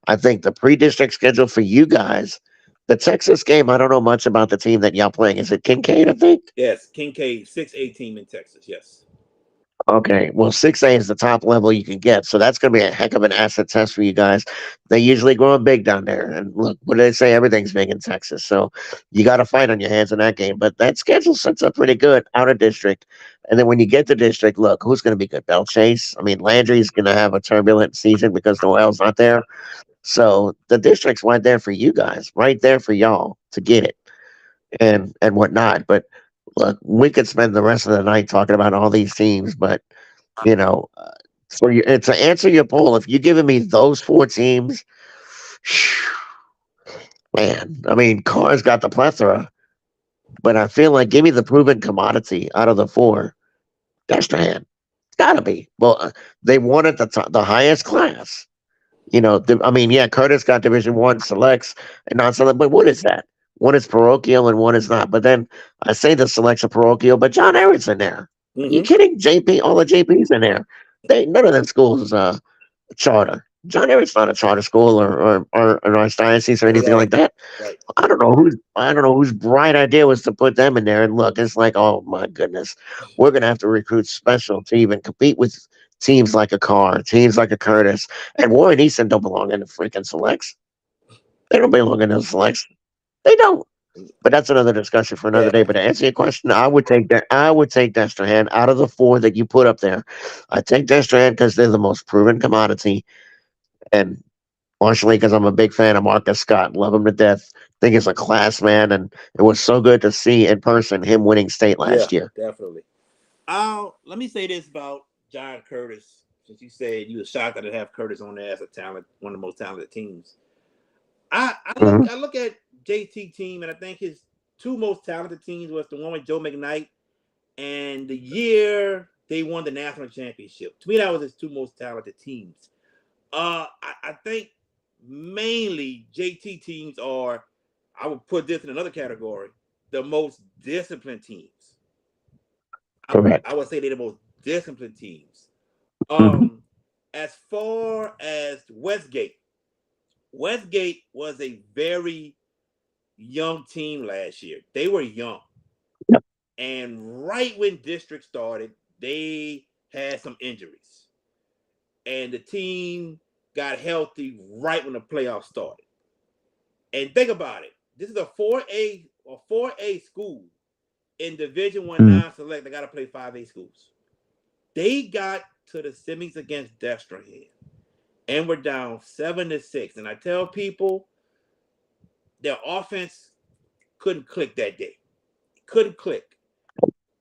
I think the pre-district schedule for you guys, the Texas game. I don't know much about the team that y'all playing. Is it Kincaid? I think.
Yes. Kincaid, 6A team in Texas. Yes.
Okay, well, 6A is the top level you can get, so that's going to be a heck of an asset test for you guys. They usually grow big down there, and look, what do they say? Everything's big in Texas, so you got to fight on your hands in that game. But that schedule sets up pretty good out of district, and then when you get to district, look, who's going to be good? Bell Chase. I mean, Landry's going to have a turbulent season because Noel's not there. So the district's right there for you guys, right there for y'all to get it and whatnot. But look, we could spend the rest of the night talking about all these teams, but you know, for you to answer your poll, if you're giving me those four teams, man, I mean, Carr's got the plethora, but I feel like give me the proven commodity out of the four. That's the hand. It's gotta be. Well, they won at the highest class. You know, I mean, yeah, Curtis got Division One selects and non-select, but what is that? One is parochial and one is not. But then I say the selects are parochial, but John Eric's in there. Are you
Mm-hmm.
kidding? JP, all the JP's in there. They none of them schools is charter. John Eric's not a charter school or an archdiocese or anything
Right.
like that.
Right.
I don't know whose bright idea was to put them in there. And look, it's like, oh my goodness, we're gonna have to recruit special to even compete with teams like a Carr, teams like a Curtis, and Warren Easton don't belong in the freaking selects. They don't belong in the selects. They don't. But that's another discussion for another
Yeah.
day. But to answer your question, I would take that. I would take Destrehan out of the four that you put up there. I take Destrehan because they're the most proven commodity, and partially because I'm a big fan of Marcus Scott. Love him to death. Think he's a class man, and it was so good to see in person him winning state
Yeah.
last year.
Definitely. Let me say this about John Curtis. Since you said you were shocked that I have Curtis on there as a talent, one of the most talented teams.
Hmm.
I look at JT team, and I think his two most talented teams was the one with Joe McKnight and the year they won the national championship. To me, that was his two most talented teams. I think mainly JT teams are. I would put this in another category: the most disciplined teams. I
Correct.
would say they're the most disciplined teams.
Hmm.
As far as Westgate was a very young team last year. They were young.
Yep.
And right when district started, they had some injuries. And the team got healthy right when the playoffs started. And think about it. This is a 4A school in Division One
Hmm.
non-select. They got to play 5A schools. They got to the semis against Destrehan and were down 7-6. And I tell people their offense couldn't click that day. Couldn't click.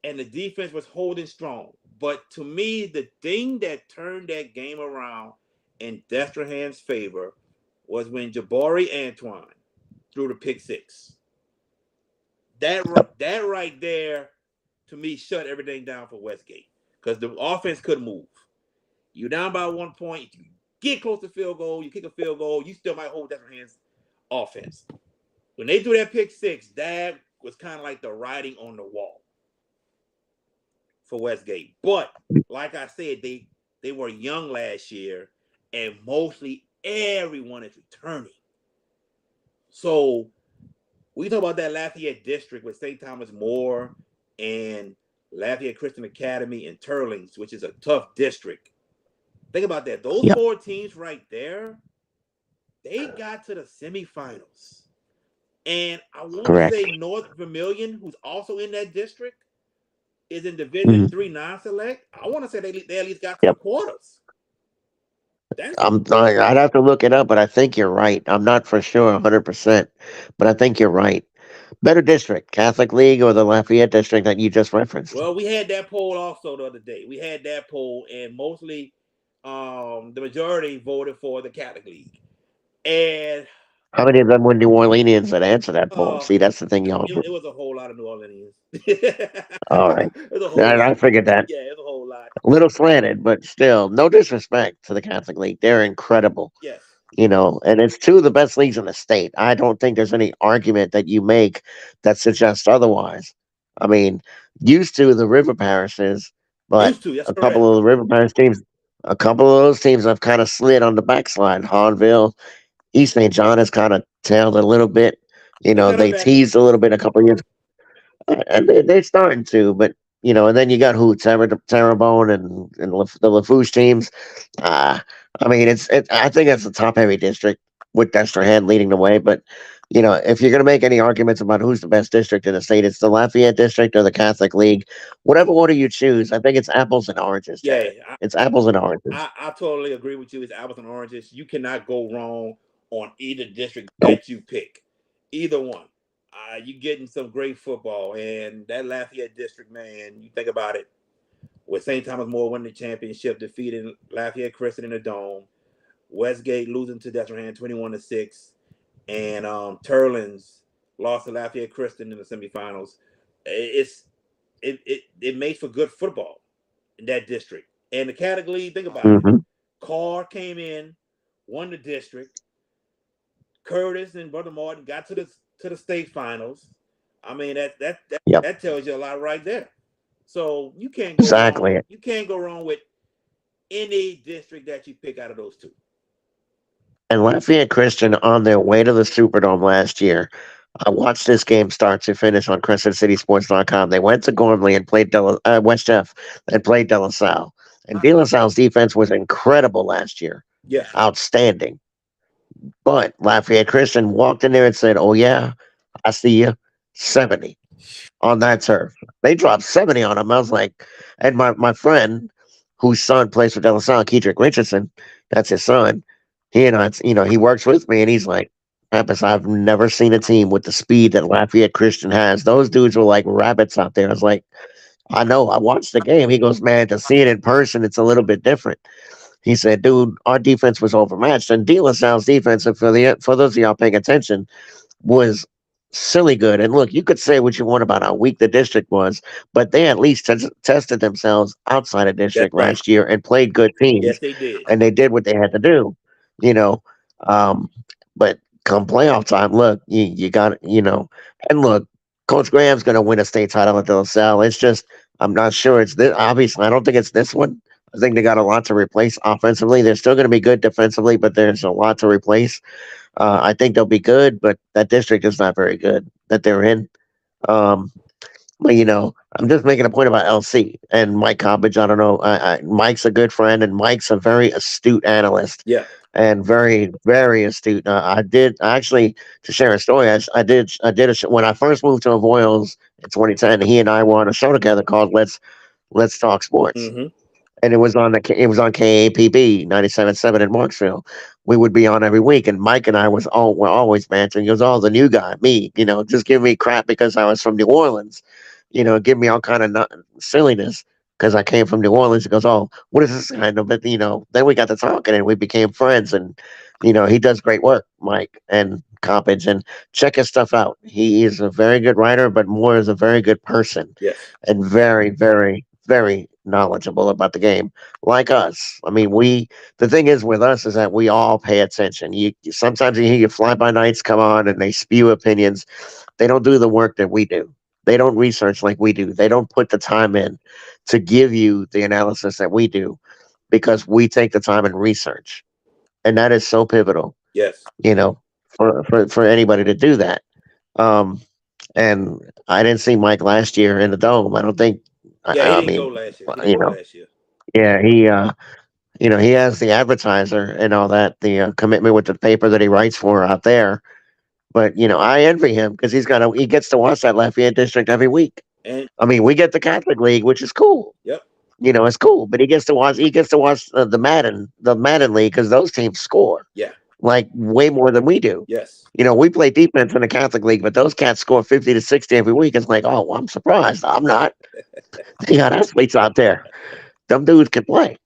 And the defense was holding strong. But to me, the thing that turned that game around in Destrehan's favor was when Jabari Antoine threw the pick six. That right there, to me, shut everything down for Westgate because the offense couldn't move. You're down by 1 point. You get close to field goal. You kick a field goal. You still might hold Destrehan's offense. When they threw that pick six, that was kind of like the writing on the wall for Westgate. But like I said, they were young last year, and mostly everyone is returning. So we talk about that Lafayette district with St. Thomas More and Lafayette Christian Academy and Turlings, which is a tough district. Think about that. Those
Yep.
four teams right there, they got to the semifinals. And I want to
Correct.
say North Vermilion, who's also in that district, is in Division
Hmm.
Three non-select. I want to say they at least got to the
Yep.
quarters. That's
I'd have to look it up, but I think you're right. I'm not for sure 100%, but I think you're right. Better district, Catholic League or the Lafayette district that you just referenced?
Well, we had that poll also the other day. We had that poll, and mostly, the majority voted for the Catholic League. And
How many of them were New Orleanians that answered that poll?
uh,
See, that's the thing, y'all.
it was a whole lot of New Orleans.
All right.
It was a whole
I
lot.
figured that.
Yeah, it was a whole lot.
A little slanted, but still, no disrespect to the Catholic League. They're incredible,
Yes.
and it's two of the best leagues in the state. I don't think there's any argument that you make that suggests otherwise. I mean, used to the river parishes, but
Used to. That's
a couple
correct.
of the river parish teams, a couple of those teams have kind of slid on the backslide. Hahnville, East St. John has kind of tailed a little bit.
They're kind of
They
back in
teased a little bit a couple of years, and they're starting to, but and then you got who Terrebonne and the Lafouche teams. Uh, I mean, I think it's a top heavy district with Destrehan leading the way. But if you're going to make any arguments about who's the best district in the state, it's the Lafayette district or the Catholic League, whatever order you choose. I think it's apples and oranges,
yeah.
Jared. It's apples and oranges.
I totally agree with you. It's apples and oranges. You cannot go wrong on either district
Nope.
that you pick. Either one. You getting some great football, and that Lafayette district, man. You think about it, with St. Thomas More winning the championship, defeating Lafayette Christian in the Dome, Westgate losing to Destrehan 21-6, and Turlins lost to Lafayette Christian in the semifinals. It makes for good football in that district. And the category, think about it.
Mm-hmm.
Carr came in, won the district. Curtis and Brother Martin got to the state finals. I mean,
Yep.
that tells you a lot right there. So you can't go wrong.
Exactly.
You can't go wrong with any district that you pick out of those two.
And Lafayette Christian on their way to the Superdome last year. I watched this game start to finish on CrescentCitySports.com. They went to Gormley and played West Jeff and played De La Salle. And De La Salle's defense was incredible last year.
Yeah.
Outstanding. But Lafayette Christian walked in there and said, "Oh, yeah, I see you. 70 on that turf." They dropped 70 on him. I was like, and my friend, whose son plays for De La Salle, Kedrick Richardson, that's his son. He and I, he works with me, and he's like, Pappas, I've never seen a team with the speed that Lafayette Christian has. Those dudes were like rabbits out there. I was like, I know. I watched the game. He goes, man, to see it in person, it's a little bit different. He said, dude, our defense was overmatched. And De La Salle's defense, and for those of y'all paying attention, was silly good. And look, you could say what you want about how weak the district was, but they at least tested themselves outside of
That's
district
right.
last year and played good
Yes,
teams.
they did.
And they did what they had to do, you know. But come playoff time, look, you got, and look, Coach Graham's going to win a state title at De La Salle. It's just, I'm not sure it's this. Obviously, I don't think it's this one. I think they got a lot to replace offensively. They're still going to be good defensively, but there's a lot to replace. I think they'll be good, but that district is not very good that they're in. Um, but I'm just making a point about LC and Mike Cobbage. I don't know. Mike's a good friend, and Mike's a very astute analyst.
Yeah.
And very, very astute. I did actually, to share a story. When I first moved to Avoyles in 2010. He and I were on a show together called Let's Talk Sports.
Mm-hmm.
And it was on KAPB 97.7 in Marksville. We would be on every week, and Mike and I were always bantering. He goes, "Oh, the new guy, me, just give me crap because I was from New Orleans, give me all kind of silliness because I came from New Orleans." He goes, "Oh, what is this kind of?" But then we got to talking and we became friends, and he does great work, Mike and Coppage, and check his stuff out. He is a very good writer, but more is a very good person,
Yes.
and very, very, very knowledgeable about the game, like us. I mean, the thing is with us is that we all pay attention. You sometimes you hear your fly by nights come on and they spew opinions. They don't do the work that we do. They don't research like we do. They don't put the time in to give you the analysis that we do because we take the time and research, and that is so pivotal.
Yes.
For anybody to do that. And I didn't see Mike last year in the Dome. I don't think.
Yeah, he
I
didn't go
mean,
last year. He didn't go last year.
yeah, he has the advertiser and all that, the commitment with the paper that he writes for out there. But I envy him because he gets to watch that Lafayette district every week.
And
I mean, we get the Catholic League, which is cool.
yep.
It's cool, but he gets to watch the Madden League because those teams score.
Yeah.
like way more than we do.
Yes.
We play defense in the Catholic League, but those cats score 50 to 60 every week. It's like, oh, well, I'm surprised. I'm not. They got athletes out there. Them dudes can play.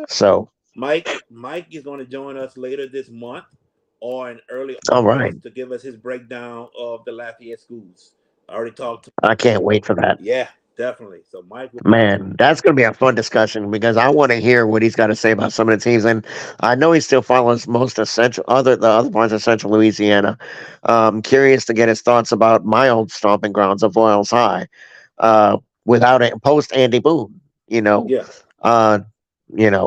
So,
Mike is going to join us later this month or in early
all right.
August to give us his breakdown of the Lafayette schools. I already talked to
I can't wait for that.
Yeah, definitely. So Mike will
Man, that's going to be a fun discussion because I want to hear what he's got to say about some of the teams, and I know he still follows most of the other parts of Central Louisiana. Curious to get his thoughts about my old stomping grounds of Royals High, without it post Andy Boone. You know,
Yeah.
uh,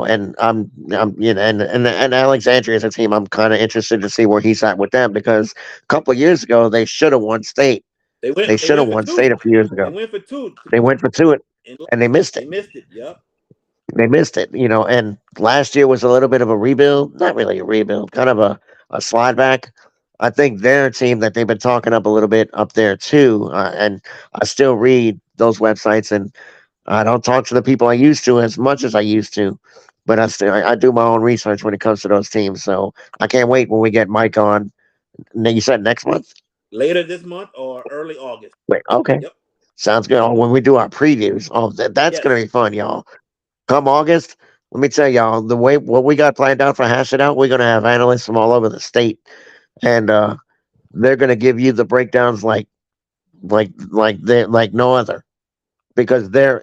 and and Alexandria is a team I'm kind of interested to see where he's at with them because a couple of years ago they should have won state. They
They
should have
went for
won state
two.
a few years
They
ago.
went for two
They went for two
and
and they missed
they
it.
missed it. Yep.
They missed it, and last year was a little bit of a rebuild. Not really a rebuild, kind of a slide back. I think they're a team that they've been talking up a little bit up there too. And I still read those websites, and I don't talk to the people I used to as much as I used to, but I do my own research when it comes to those teams. So I can't wait when we get Mike on. You said next month?
Later this month or early August.
Wait, okay,
Yep.
sounds good. Oh, when we do our previews, that's
Yes.
gonna be fun, y'all. Come August, let me tell y'all the way what we got planned out for Hash It Out. We're gonna have analysts from all over the state, and they're gonna give you the breakdowns like no other because they're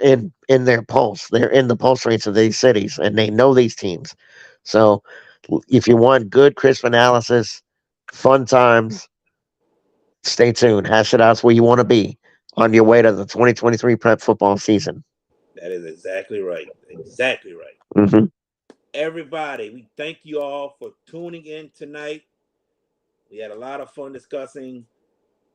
in their pulse. They're in the pulse rates of these cities, and they know these teams. So if you want good, crisp analysis, fun times, stay tuned. Hash It Out's where you want to be on your way to the 2023 prep football season.
That is exactly right. Exactly right.
Hmm.
Everybody, we thank you all for tuning in tonight. We had a lot of fun discussing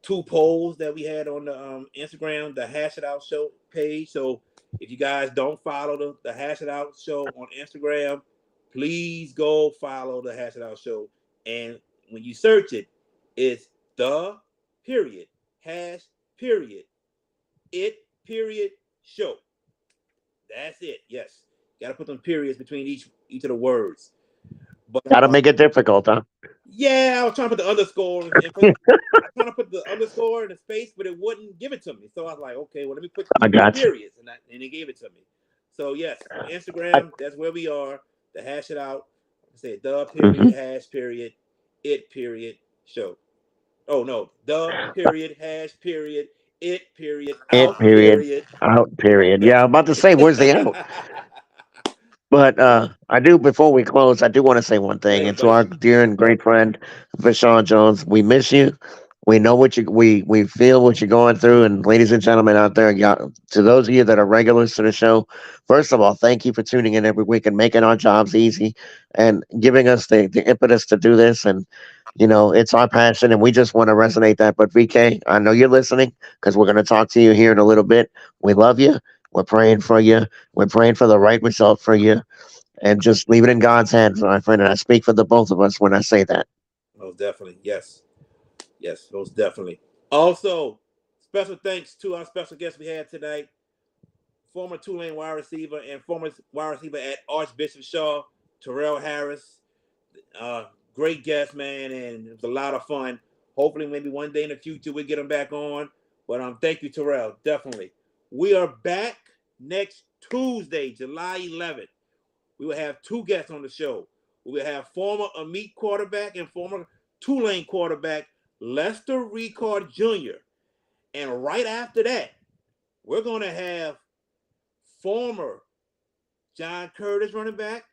two polls that we had on the Instagram, the Hash It Out Show page. So if you guys don't follow the Hash It Out Show on Instagram, please go follow the Hash It Out Show. And when you search it, it's the period hash period it period show. That's it. Yes, got to put them periods between each of the words. But
Gotta make it difficult, huh?
yeah, I was trying to put the underscore and put, I was trying to put the underscore in the space, but it wouldn't give it to me. So I was like, okay, well, let me put
I
two
got you.
periods, and it gave it to me. So yes, on
I,
Instagram, that's where we are. The Hash It Out. I said the period
mhm.
hash period it period show. Oh no, the period hash period it period
It
out
period
period.
out period.
Yep.
Yeah, I'm about to say where's the out? But I do before we close, I do want to say one
Go
thing.
ahead,
And to
buddy.
our dear and great friend, Vashawn Jones, we miss you. We know what we feel what you're going through. And ladies and gentlemen out there, y'all, to those of you that are regulars to the show, first of all, thank you for tuning in every week and making our jobs easy and giving us the impetus to do this. And it's our passion, and we just want to resonate that. But VK, I know you're listening because we're going to talk to you here in a little bit. We love you. We're praying for you. We're praying for the right result for you, and just leave it in God's hands, my friend. And I speak for the both of us when I say that.
Most definitely, yes, yes, most definitely. Also, special thanks to our special guest we had tonight, former Tulane wide receiver and former wide receiver at Archbishop Shaw, Terrell Harris. Uh, Great guest, man, and it was a lot of fun. Hopefully, maybe one day in the future we get him back on. But thank you, Terrell. Definitely. We are back next Tuesday, July 11th. We will have two guests on the show. We will have former Amit quarterback and former Tulane quarterback Lester Ricard Jr. And right after that, we're going to have former John Curtis running back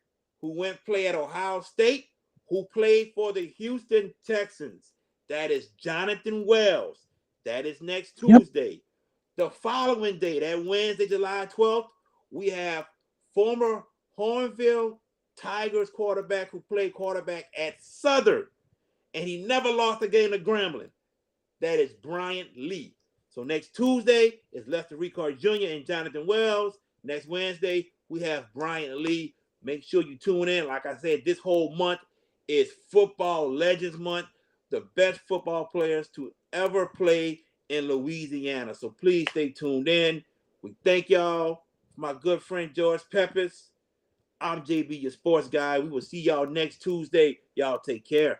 who went play at Ohio State, who played for the Houston Texans. That is Jonathan Wells. That is next
Yep.
Tuesday. The following day, that Wednesday, July 12th, we have former Hornville Tigers quarterback who played quarterback at Southern, and he never lost a game to Grambling. That is Bryant Lee. So next Tuesday is Lester Ricard Jr. and Jonathan Wells. Next Wednesday, we have Bryant Lee. Make sure you tune in. Like I said, this whole month is Football Legends Month. The best football players to ever play in Louisiana. So please stay tuned in. We thank y'all. My good friend George Peppers. I'm JB, your sports guy. We will see y'all next Tuesday. Y'all take care.